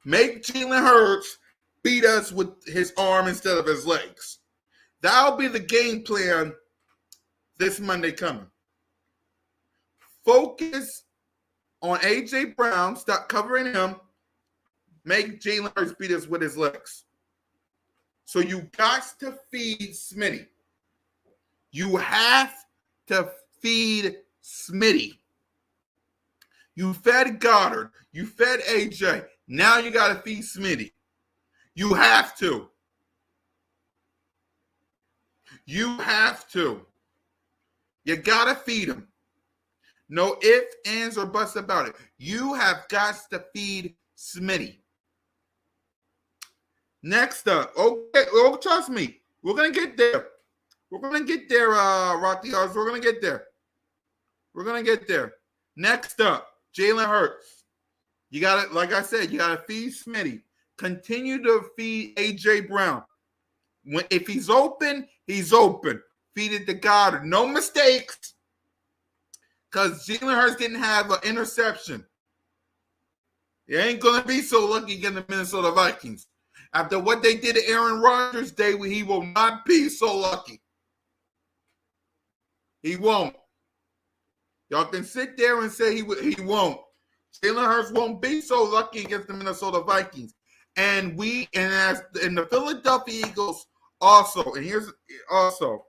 [SPEAKER 1] Make Jalen Hurts beat us with his arm instead of his legs. That'll be the game plan this Monday coming. Focus on A.J. Brown. Stop covering him. Make Jalen Hurts beat us with his legs. So you got to feed Smitty. You have to feed Smitty. You fed Goddard. You fed A.J. Now you got to feed Smitty. You have to. You have to. You got to feed him. No ifs, ands, or buts about it. You have got to feed Smitty. Next up. Okay, trust me. We're going to get there. We're going to get there, Rocky Horse. We're going to get there. We're going to get there. Next up, Jalen Hurts. You got to, like I said, you got to feed Smitty. Continue to feed A.J. Brown. If he's open, he's open. Feed it to Goddard. No mistakes. Because Jalen Hurts didn't have an interception. You ain't going to be so lucky against the Minnesota Vikings. After what they did to Aaron Rodgers, he will not be so lucky. He won't. Y'all can sit there and say he won't. Jalen Hurts won't be so lucky against the Minnesota Vikings. And the Philadelphia Eagles also. And here's also.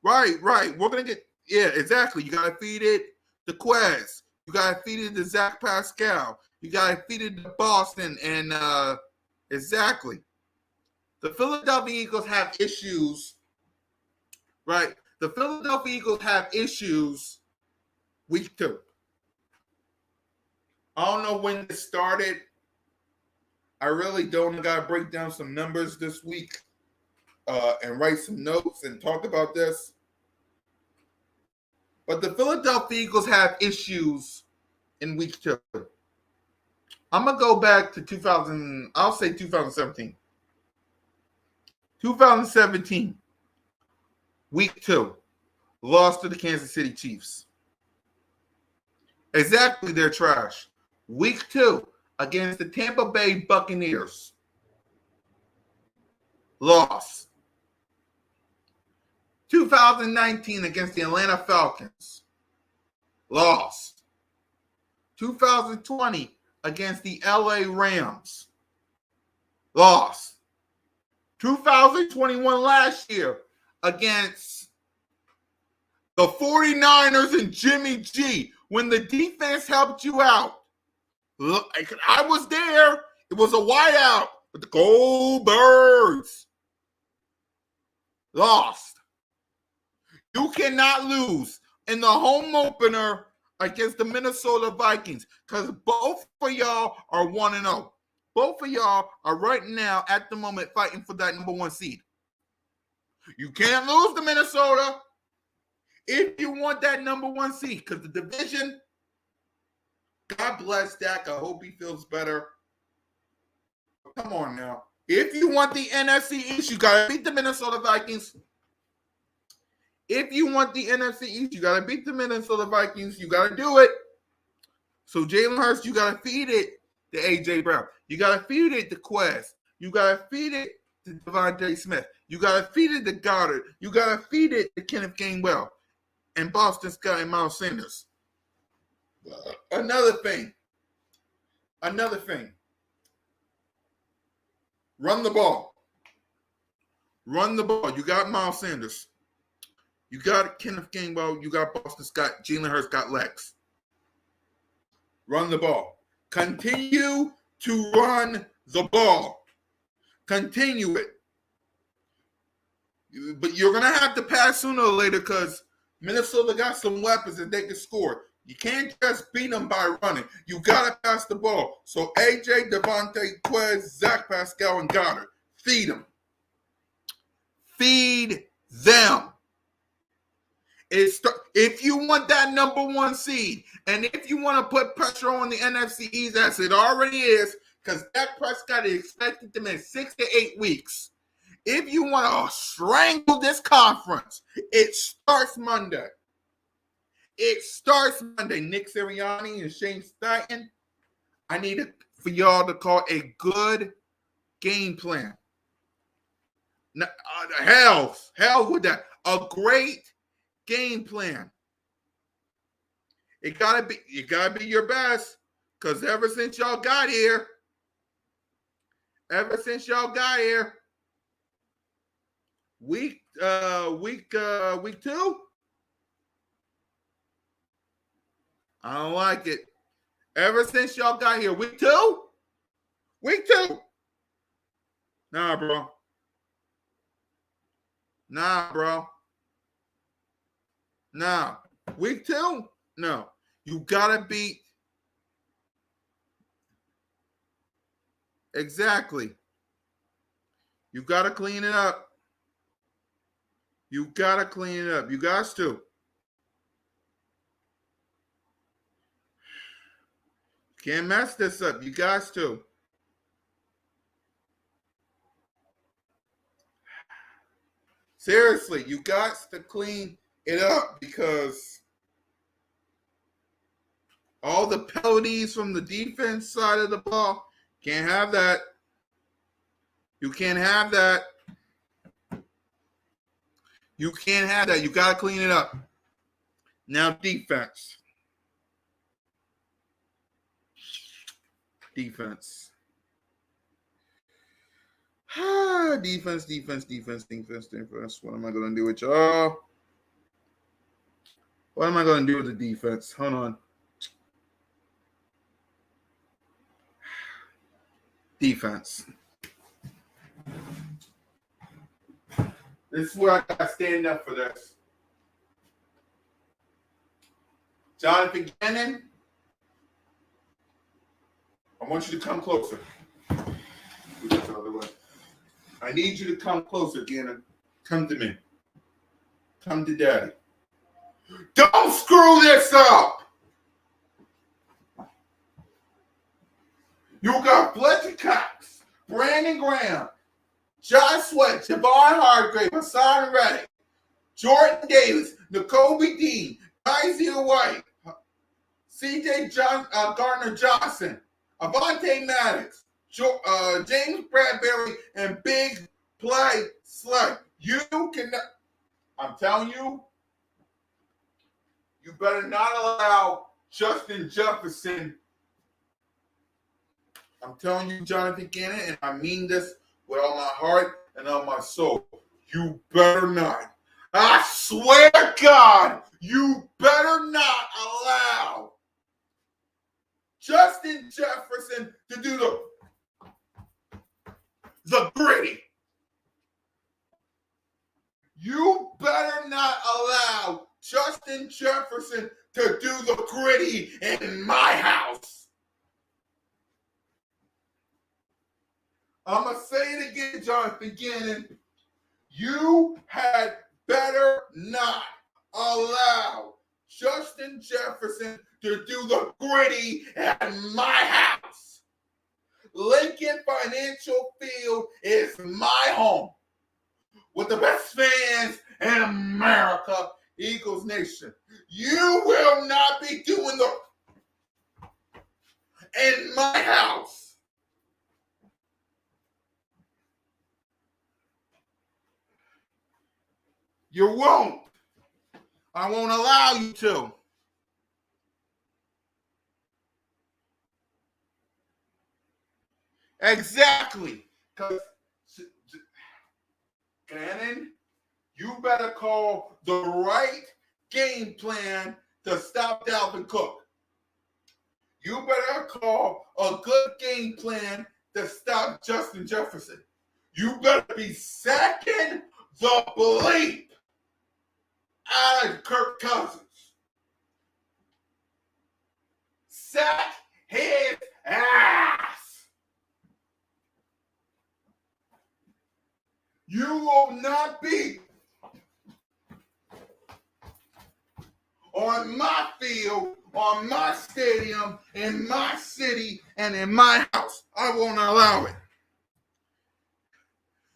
[SPEAKER 1] Right. We're going to get, yeah, exactly. You got to feed it to Quez. You got to feed it to Zach Pascal. You got to feed it to Boston. And exactly. The Philadelphia Eagles have issues. Right. The Philadelphia Eagles have issues week 2. I don't know when this started. I really don't. I got to break down some numbers this week and write some notes and talk about this. But the Philadelphia Eagles have issues in week 2. I'm going to go back to 2017. 2017, week 2, lost to the Kansas City Chiefs. Exactly, they're trash. Week 2, against the Tampa Bay Buccaneers, lost. 2019 against the Atlanta Falcons, lost. 2020 against the LA Rams, lost. 2021 last year against the 49ers and Jimmy G, when the defense helped you out. Look, I was there. It was a whiteout, but the Goldbergs lost. You cannot lose in the home opener against the Minnesota Vikings because both of y'all are 1-0. Both of y'all are right now at the moment fighting for that number 1 seed. You can't lose to Minnesota if you want that number 1 seed, because the division, God bless Dak. I hope he feels better. Come on now. If you want the NFC East, you got to beat the Minnesota Vikings. If you want the NFC East, you got to beat the Minnesota Vikings. You got to do it. So Jalen Hurts, you got to feed it to A.J. Brown. You got to feed it to Quest. You got to feed it to Devonte Smith. You got to feed it to Goddard. You got to feed it to Kenneth Gainwell and Boston Scott and Miles Sanders. Another thing. Run the ball. You got Miles Sanders. You got Kenneth Gainwell. You got Boston Scott. Jalen Hurts got legs. Run the ball. Continue to run the ball. Continue it. But you're going to have to pass sooner or later because Minnesota got some weapons that they can score. You can't just beat them by running. You got to pass the ball. So AJ, Devontae, Quez, Zach Pascal, and Goddard, feed them. Feed them. If you want that number 1 seed, and if you want to put pressure on the NFC East, as it already is, because Dak Prescott is expected to miss 6 to 8 weeks. If you want to strangle this conference, it starts Monday. Nick Sirianni and Shane Steichen, I need for y'all to call a good game plan. Hell with that. A great game plan. You gotta be your best, because ever since y'all got here, week 2, I don't like it. Ever since y'all got here, week 2, nah, bro. Nah, week 2, no. You gotta beat. Exactly. You gotta clean it up. You got to. Can't mess this up. You got to. Seriously, you got to clean it up, because all the penalties from the defense side of the ball, can't have that. You can't have that. You got to clean it up. Now, defense. Defense. Defense. What am I going to do with y'all? What am I going to do with the defense? Hold on. Defense. This is where I got to stand up for this. Jonathan Gannon, I want you to come closer. I need you to come closer, Gannon. Come to me. Come to Daddy. Don't screw this up! You got Fletcher Cox, Brandon Graham, Josh Sweat, Javon Hargrave, Hassan Reddick, Jordan Davis, Nakobe Dean, Isaiah White, C.J. Gardner-Johnson, Avonte Maddox, James Bradbury, and Big Play Slug. You cannot. I'm telling you, you better not allow Justin Jefferson. I'm telling you, Jonathan Gannon, and I mean this with all my heart and all my soul. You better not. I swear to God, you better not allow Justin Jefferson to do the gritty. You better not allow Justin Jefferson to do the gritty in my house. I'm going to say it again, Jonathan Gannon. You had better not allow Justin Jefferson to do the gritty at my house. Lincoln Financial Field is my home with the best fans in America, Eagles Nation. You will not be doing the in my house. You won't. I won't allow you to. Exactly. Because, Gannon, you better call the right game plan to stop Dalvin Cook. You better call a good game plan to stop Justin Jefferson. You better be sacking the bleep out of Kirk Cousins. Sack his ass. You will not be on my field, on my stadium, in my city, and in my house. I won't allow it.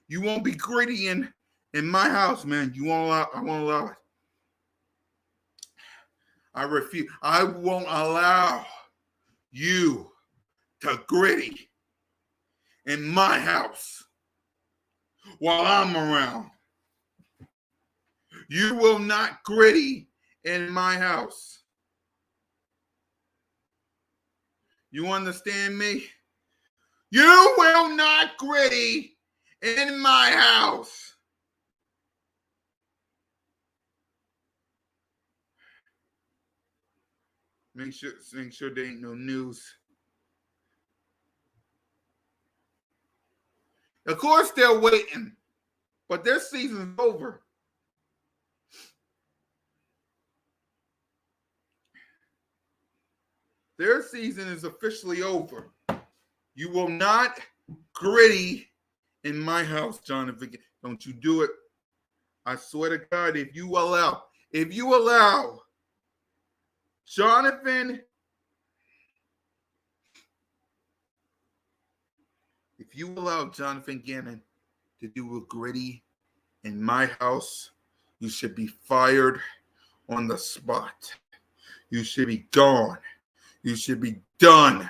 [SPEAKER 1] You won't be gritty in my house, man. You won't allow. I won't allow it. I refuse. I won't allow you to gritty in my house while I'm around. You will not gritty in my house. You understand me? You will not gritty in my house. Make sure there ain't no news. Of course they're waiting, but their season's over. Their season is officially over. You will not gritty in my house, Jonathan. Don't you do it. I swear to God, if you allow Jonathan, if you allow Jonathan Gannon to do a gritty in my house, you should be fired on the spot. You should be gone. You should be done.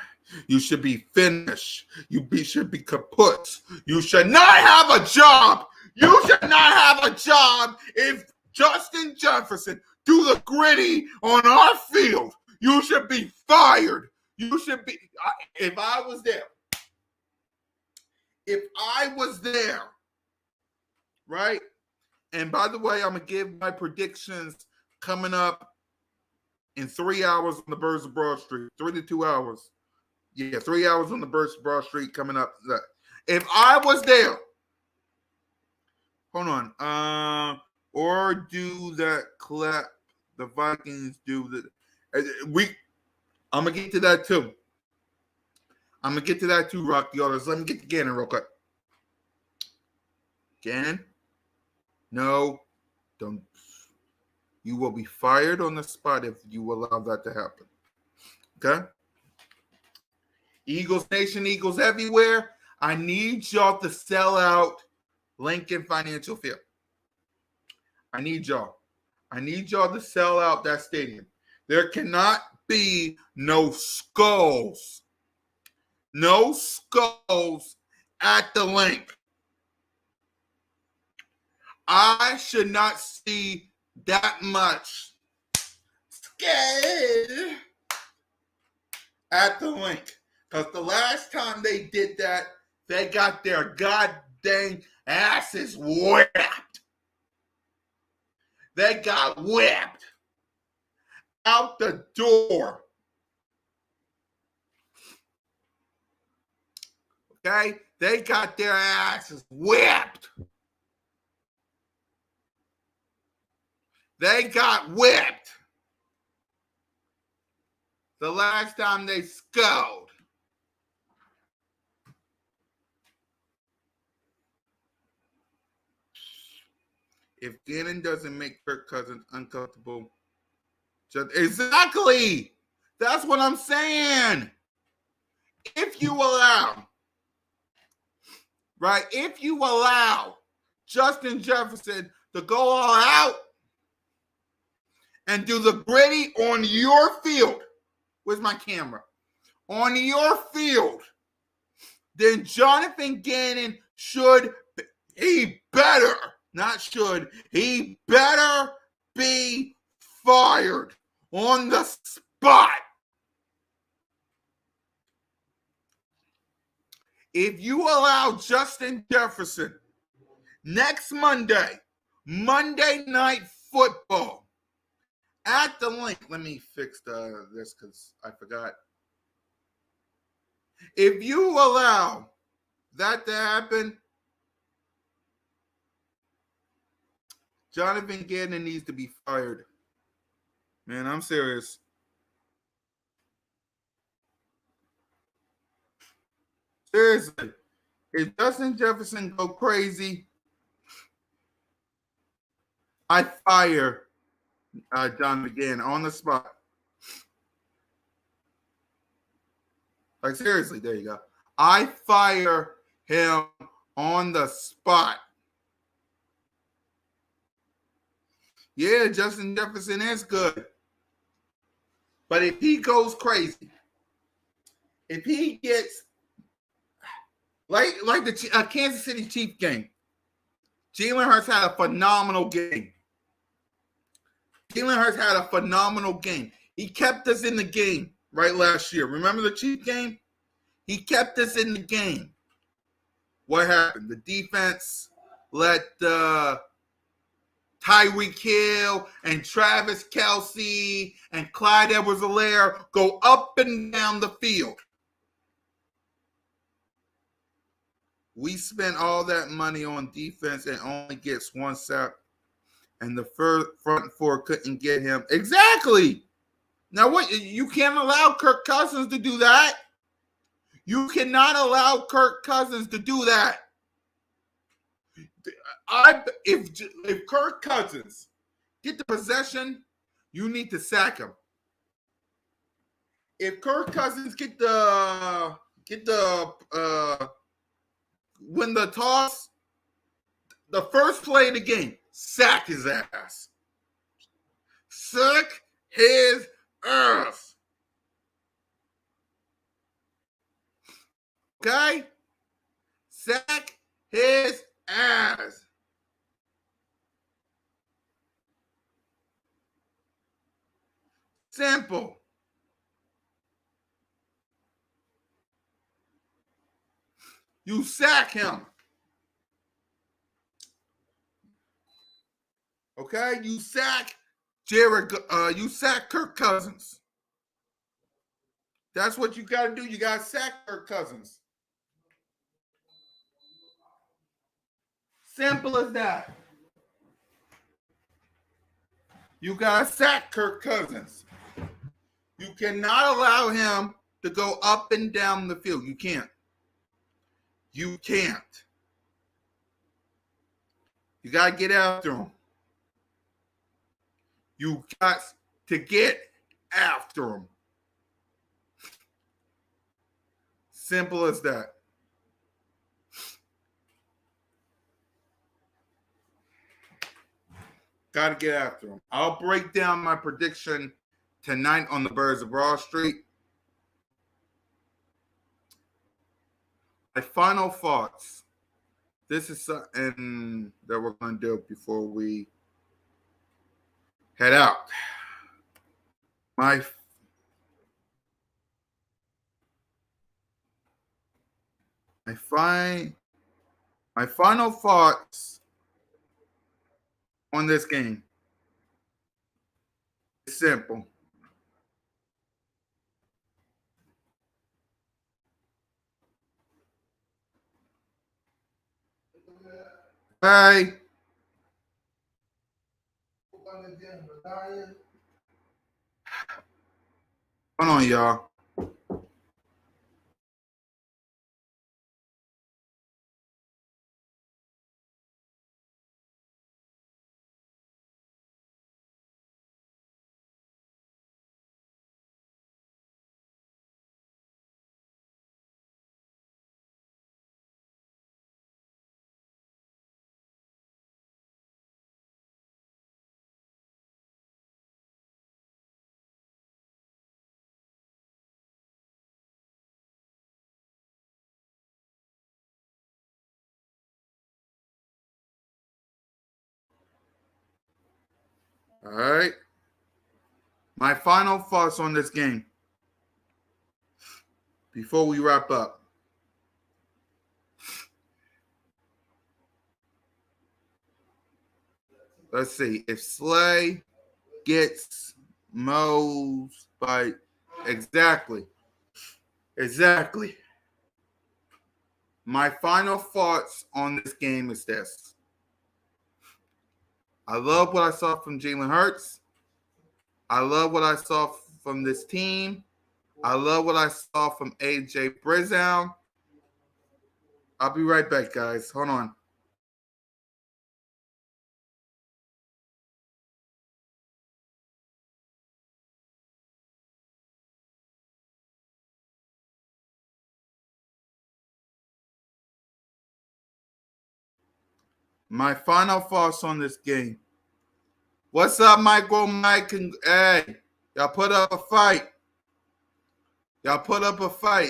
[SPEAKER 1] You should be finished. You should be kaput. You should not have a job. You should not have a job if Justin Jefferson do the gritty on our field. You should be fired. You should be. If I was there, right? And by the way, I'm going to give my predictions coming up in 3 hours on the Birds of Broad Street. 3 to 2 hours. Yeah, 3 hours on the Birds of Broad Street coming up. If I was there, hold on. Or do that clap the Vikings do the I'm gonna get to that too. Rocky Orders. Let me get to Gannon real quick. Gannon? No, don't. You will be fired on the spot if you allow that to happen. Okay? Eagles Nation, Eagles everywhere. I need y'all to sell out Lincoln Financial Field. I need y'all to sell out that stadium. There cannot be no skulls. No skulls at the link. I should not see that much scared at the link. Because the last time they did that, they got their goddamn asses whipped. They got whipped out the door. Okay? They got their asses whipped. They got whipped the last time they scored. If Gannon doesn't make Kirk Cousins uncomfortable, exactly. That's what I'm saying. If you allow Justin Jefferson to go all out and do the gritty on your field, where's my camera? On your field, then Jonathan Gannon he better be fired on the spot. If you allow Justin Jefferson next Monday Night Football, at the link, let me fix this because I forgot. If you allow that to happen, Jonathan Gannon needs to be fired. Man, I'm serious. Seriously. If Justin Jefferson go crazy, I fire Jonathan Gannon on the spot. Like, seriously, there you go. I fire him on the spot. Yeah, Justin Jefferson is good. But if he goes crazy, if he gets like the Kansas City Chiefs game, Jalen Hurts had a phenomenal game. He kept us in the game right last year. Remember the Chiefs game? He kept us in the game. What happened? The defense let Tyreek Hill and Travis Kelce and Clyde Edwards-Helaire go up and down the field. We spent all that money on defense and only gets one sack, and the front four couldn't get him. Exactly. Now, what? You can't allow Kirk Cousins to do that. You cannot allow Kirk Cousins to do that. If Kirk Cousins get the possession, you need to sack him. If Kirk Cousins win the toss, the first play of the game, sack his ass. Sack his ass. Okay? Sack his ass. Simple. You sack him. Okay? You sack Kirk Cousins. That's what you got to do. You got to sack Kirk Cousins. Simple as that. You got to sack Kirk Cousins. You cannot allow him to go up and down the field. You can't. You can't. You got to get after him. You got to get after him. Simple as that. Got to get after him. I'll break down my prediction tonight on the Birds of Broad Street. My final thoughts. This is something that we're going to do before we head out. My final thoughts on this game is simple. Hey. Hold on, y'all. All right. My final thoughts on this game before we wrap up. Let's see. If Slay gets Mo's by exactly. My final thoughts on this game is this. I love what I saw from Jalen Hurts. I love what I saw from this team. I love what I saw from AJ Brown. I'll be right back, guys. Hold on. My final thoughts on this game. What's up, Michael Mike? Hey, y'all put up a fight.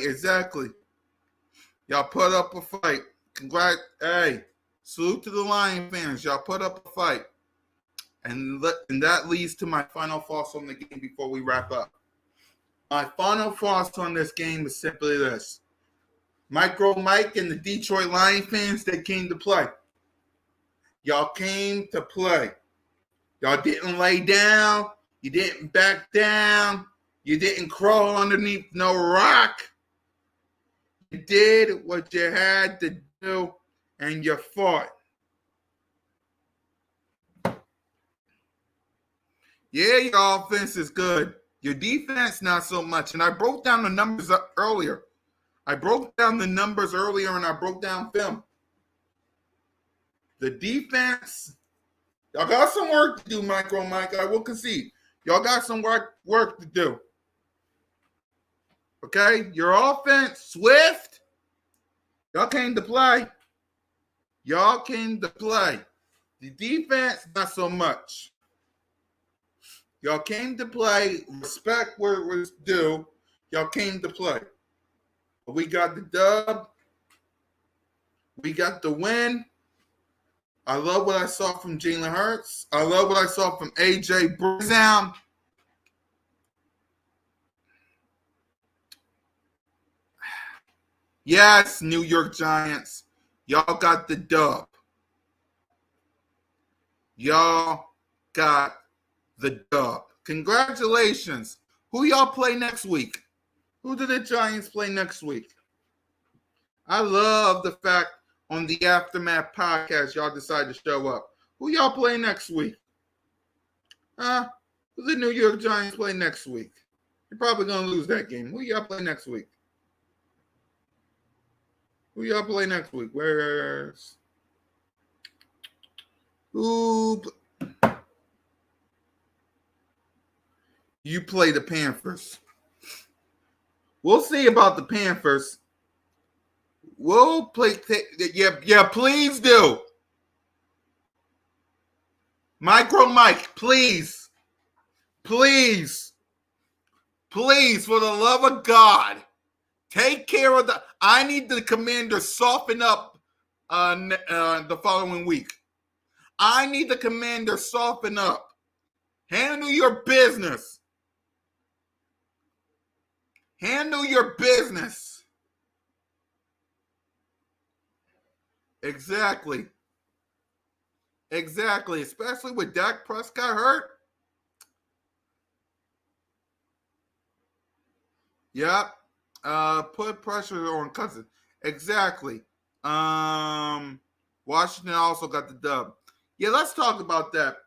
[SPEAKER 1] Exactly. Y'all put up a fight. Congrats. Hey, salute to the Lion fans. Y'all put up a fight. And that leads to my final thoughts on the game before we wrap up. My final thoughts on this game is simply this. Micro Mike and the Detroit Lion fans, they came to play. Y'all came to play. Y'all didn't lay down. You didn't back down. You didn't crawl underneath no rock. You did what you had to do, and you fought. Yeah, your offense is good. Your defense, not so much. And I broke down the numbers earlier. And I broke down film. The defense, y'all got some work to do, Micro Mike. I will concede. Y'all got some work to do. Okay? Your offense, Swift, y'all came to play. The defense, not so much. Y'all came to play. Respect where it was due. Y'all came to play. But we got the dub. We got the win. I love what I saw from Jalen Hurts. I love what I saw from AJ Brown. Yes, New York Giants. Y'all got the dub. Congratulations. Who y'all play next week? Who do the Giants play next week? I love the fact on the Aftermath podcast y'all decide to show up. Who y'all play next week? Who the New York Giants play next week? You're probably going to lose that game. Who y'all play next week? Where's... Who... You play the Panthers. We'll see about the Panthers. We'll play. Yeah, please do. Micro Mike, please. Please, for the love of God, take care of the. I need the commander soften up the following week. I need the commander soften up. Handle your business. Exactly. Especially with Dak Prescott hurt. Yep. Put pressure on Cousins. Exactly. Washington also got the dub. Yeah, let's talk about that.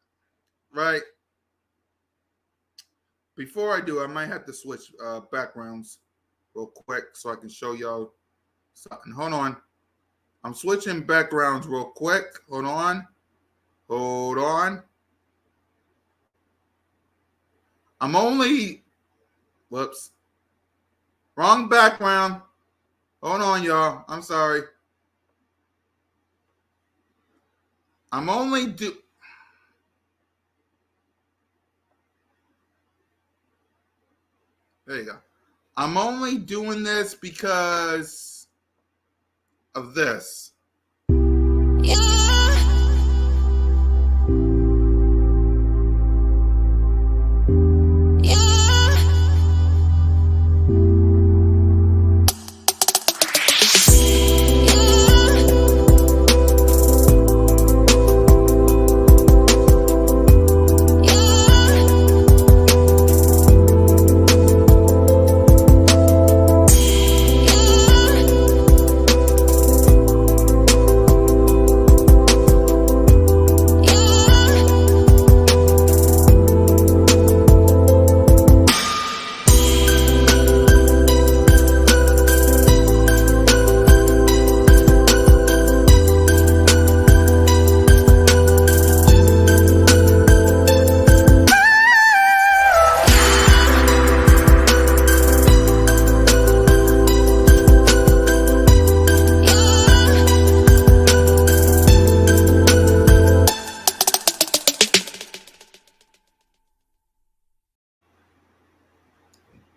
[SPEAKER 1] Right. Before I do, I might have to switch backgrounds real quick so I can show y'all something. Hold on. I'm switching backgrounds real quick. Hold on. I'm only... Whoops. Wrong background. Hold on, y'all. I'm sorry. I'm only There you go. I'm only doing this because of this.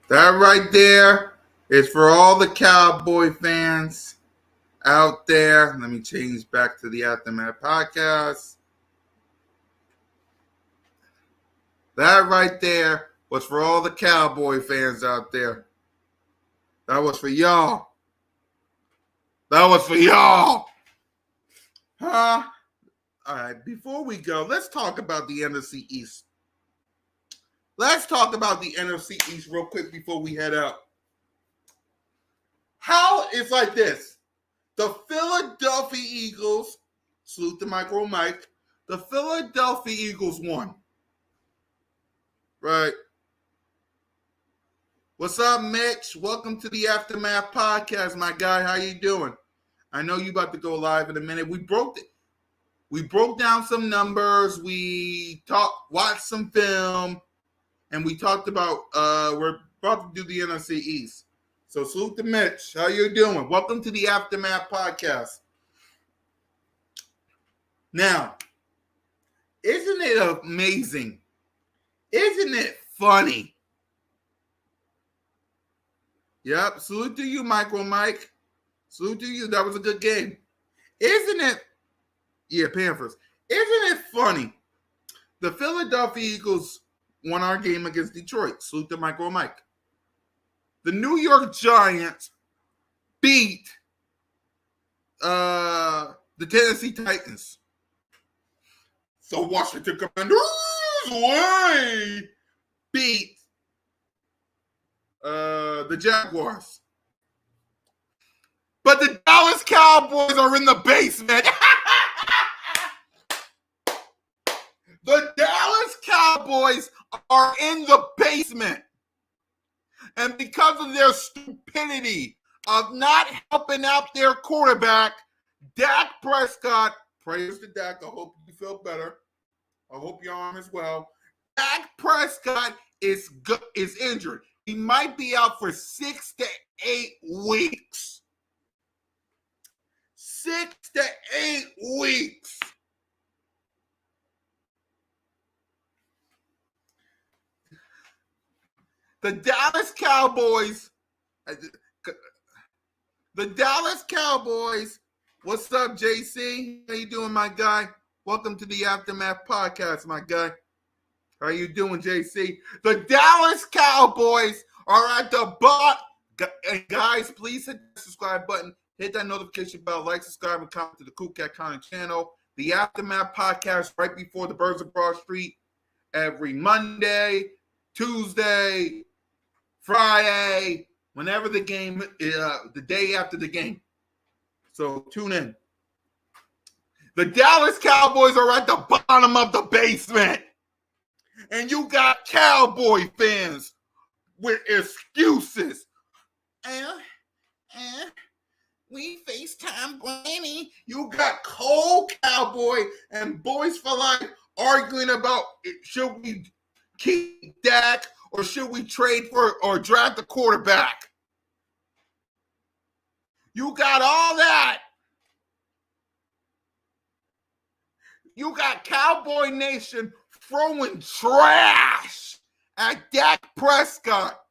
[SPEAKER 1] That right there is for all the Cowboy fans out there. Let me change back to the Aftermath podcast. That right there was for all the Cowboy fans out there. That was for y'all. That was for y'all. Huh? All right, before we go, let's talk about the NFC East. Let's talk about the NFC East real quick before we head out. How it's like this. The Philadelphia Eagles, salute to Micro Mike, the Philadelphia Eagles won. Right. What's up, Mitch? Welcome to the Aftermath podcast, my guy. How you doing? I know you about to go live in a minute. We broke down some numbers. We watched some film, and we talked about we're about to do the NFC East. So salute to Mitch. How you doing? Welcome to the Aftermath podcast. Now, isn't it amazing? Isn't it funny? Yep. Salute to you, Micro Mike. Salute to you. That was a good game. Isn't it? Yeah, Panthers. Isn't it funny? The Philadelphia Eagles won our game against Detroit. Salute to Micro Mike. The New York Giants beat the Tennessee Titans. So Washington Commanders beat the Jaguars. But the Dallas Cowboys are in the basement. The Dallas Cowboys are in the basement. And because of their stupidity of not helping out their quarterback, Dak Prescott, praise to Dak, I hope you feel better. I hope your arm is well. Dak Prescott is injured. He might be out for 6 to 8 weeks. 6 to 8 weeks. The Dallas Cowboys, what's up, JC? How you doing, my guy? Welcome to the Aftermath podcast, my guy. How you doing, JC? The Dallas Cowboys are at the bottom. And guys, please hit the subscribe button. Hit that notification bell. Like, subscribe, and comment to the Cool Cat Content channel. The Aftermath podcast right before the Birds of Broad Street every Monday, Tuesday, Friday, whenever the game, the day after the game. So tune in. The Dallas Cowboys are at the bottom of the basement. And you got Cowboy fans with excuses. We FaceTime Blaney. You got Cole Cowboy and Boys for Life arguing about should we keep Dak or should we trade for or draft a quarterback? You got all that. You got Cowboy Nation throwing trash at Dak Prescott.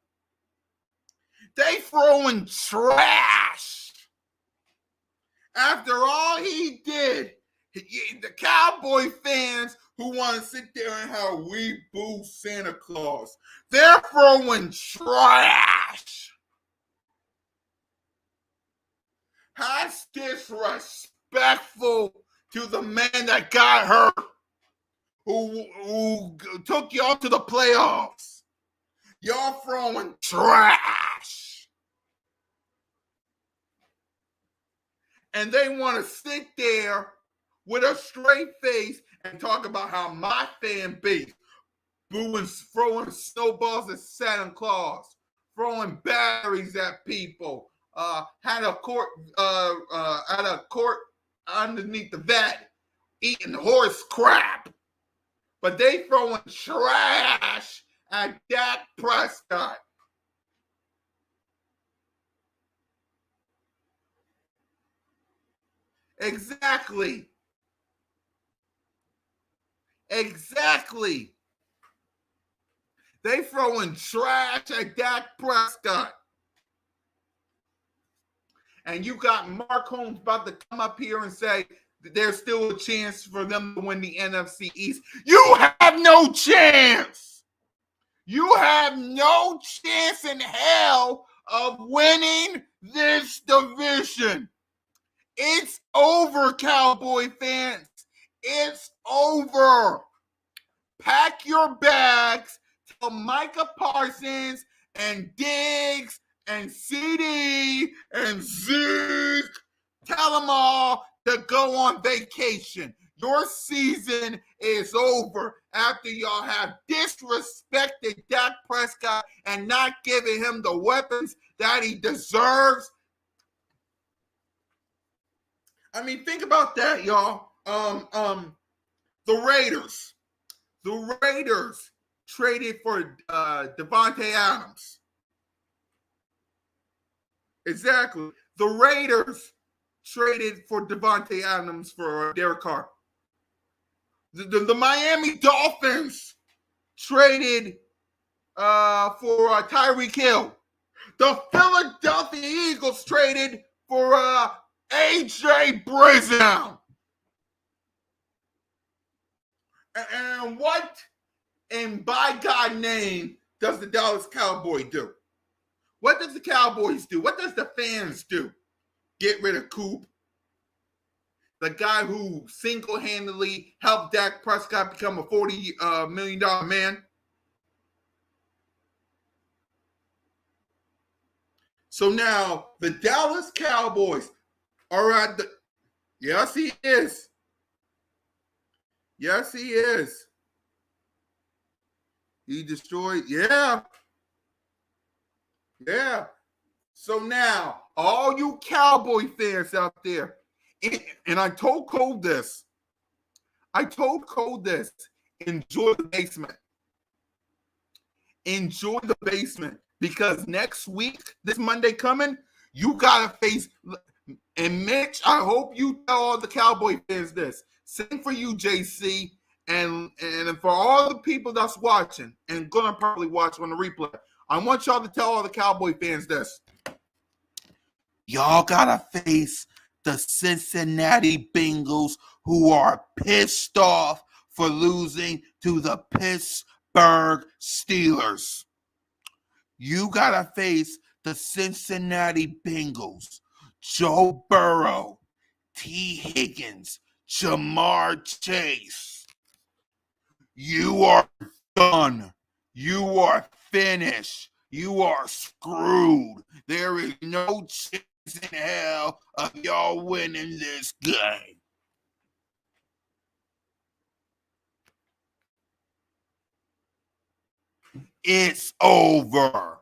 [SPEAKER 1] They throwing trash. After all he did, the Cowboy fans who want to sit there and how we boo Santa Claus, they're throwing trash. That's disrespectful to the man that got hurt, who took y'all to the playoffs. Y'all throwing trash. And they want to sit there with a straight face and talk about how my fan base booing, throwing snowballs at Santa Claus, throwing batteries at people, had a court underneath the vet, eating horse crap. But they throwing trash at Dak Prescott. Exactly. They throwing trash at Dak Prescott. And you got Mark Holmes about to come up here and say that there's still a chance for them to win the NFC East. You have no chance. You have no chance in hell of winning this division. It's over, Cowboy fans. It's over. Pack your bags. Tell Micah Parsons and Diggs and CD and Zeke, tell them all to go on vacation. Your season is over after y'all have disrespected Dak Prescott and not giving him the weapons that he deserves. I mean, think about that, y'all. The Raiders. The Raiders traded for Devonte Adams. Exactly. The Raiders traded for Devonte Adams for Derek Carr. The Miami Dolphins traded for Tyreek Hill. The Philadelphia Eagles traded for A.J. Brown. And what in by God name does the Dallas Cowboys do? What does the Cowboys do? What does the fans do? Get rid of Coop, the guy who single-handedly helped Dak Prescott become a $40 million man. So now the Dallas Cowboys are at the... Yes, he is. Yes, he is. He destroyed... Yeah. Yeah. So now, all you Cowboy fans out there, and I told Cole this. Enjoy the basement. Enjoy the basement. Because next week, this Monday coming, you got to face... And Mitch, I hope you tell all the Cowboy fans this. Same for you, JC, and for all the people that's watching and going to probably watch on the replay. I want y'all to tell all the Cowboy fans this. Y'all got to face the Cincinnati Bengals, who are pissed off for losing to the Pittsburgh Steelers. You got to face the Cincinnati Bengals, Joe Burrow, T. Higgins, Jamar Chase. You are done. You are finished. You are screwed. There is no chance in hell of y'all winning this game. It's over.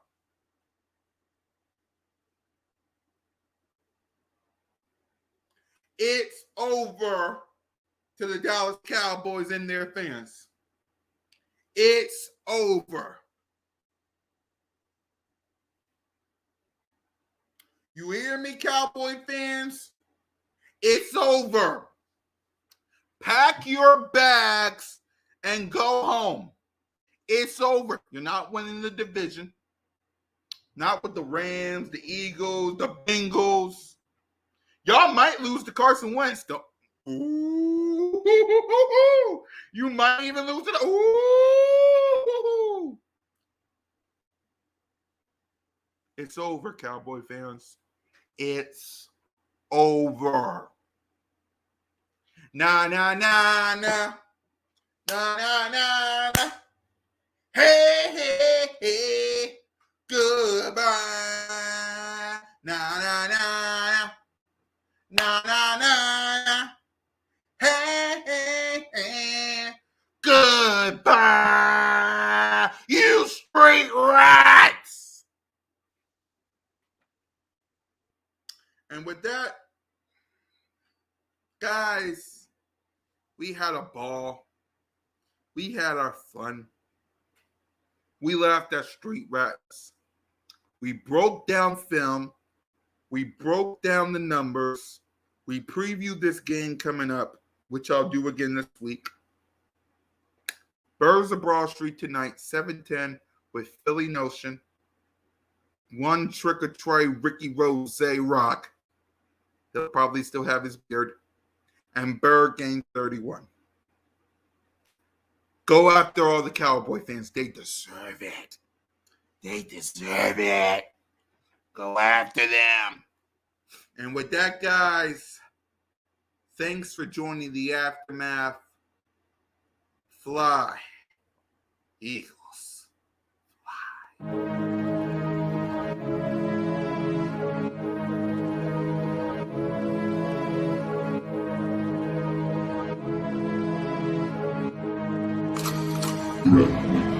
[SPEAKER 1] It's over to the Dallas Cowboys and their fans. It's over. You hear me, Cowboy fans? It's over. Pack your bags and go home. It's over. You're not winning the division. Not with the Rams, the Eagles, the Bengals. Y'all might lose to Carson Wentz, though. Ooh. You might even lose to the... Ooh. It's over, Cowboy fans. It's over. Nah, nah, nah, nah. Nah, nah, nah, nah. Hey, hey, hey. Goodbye. Nah, nah, nah. Nah, nah, nah. Hey, hey, hey. Goodbye. You street rats. And with that, guys, we had a ball. We had our fun. We laughed at street rats. We broke down film. We broke down the numbers. We previewed this game coming up, which I'll do again this week. Birds of Broad Street tonight, 7:10 with Philly Notion, 1 Trick or Tray Ricky Rose Rock. He'll probably still have his beard. And Berg gained 31. Go after all the Cowboy fans. They deserve it. They deserve it. Go after them. And with that, guys, thanks for joining the Aftermath. Fly, Eagles, fly.
[SPEAKER 2] Red.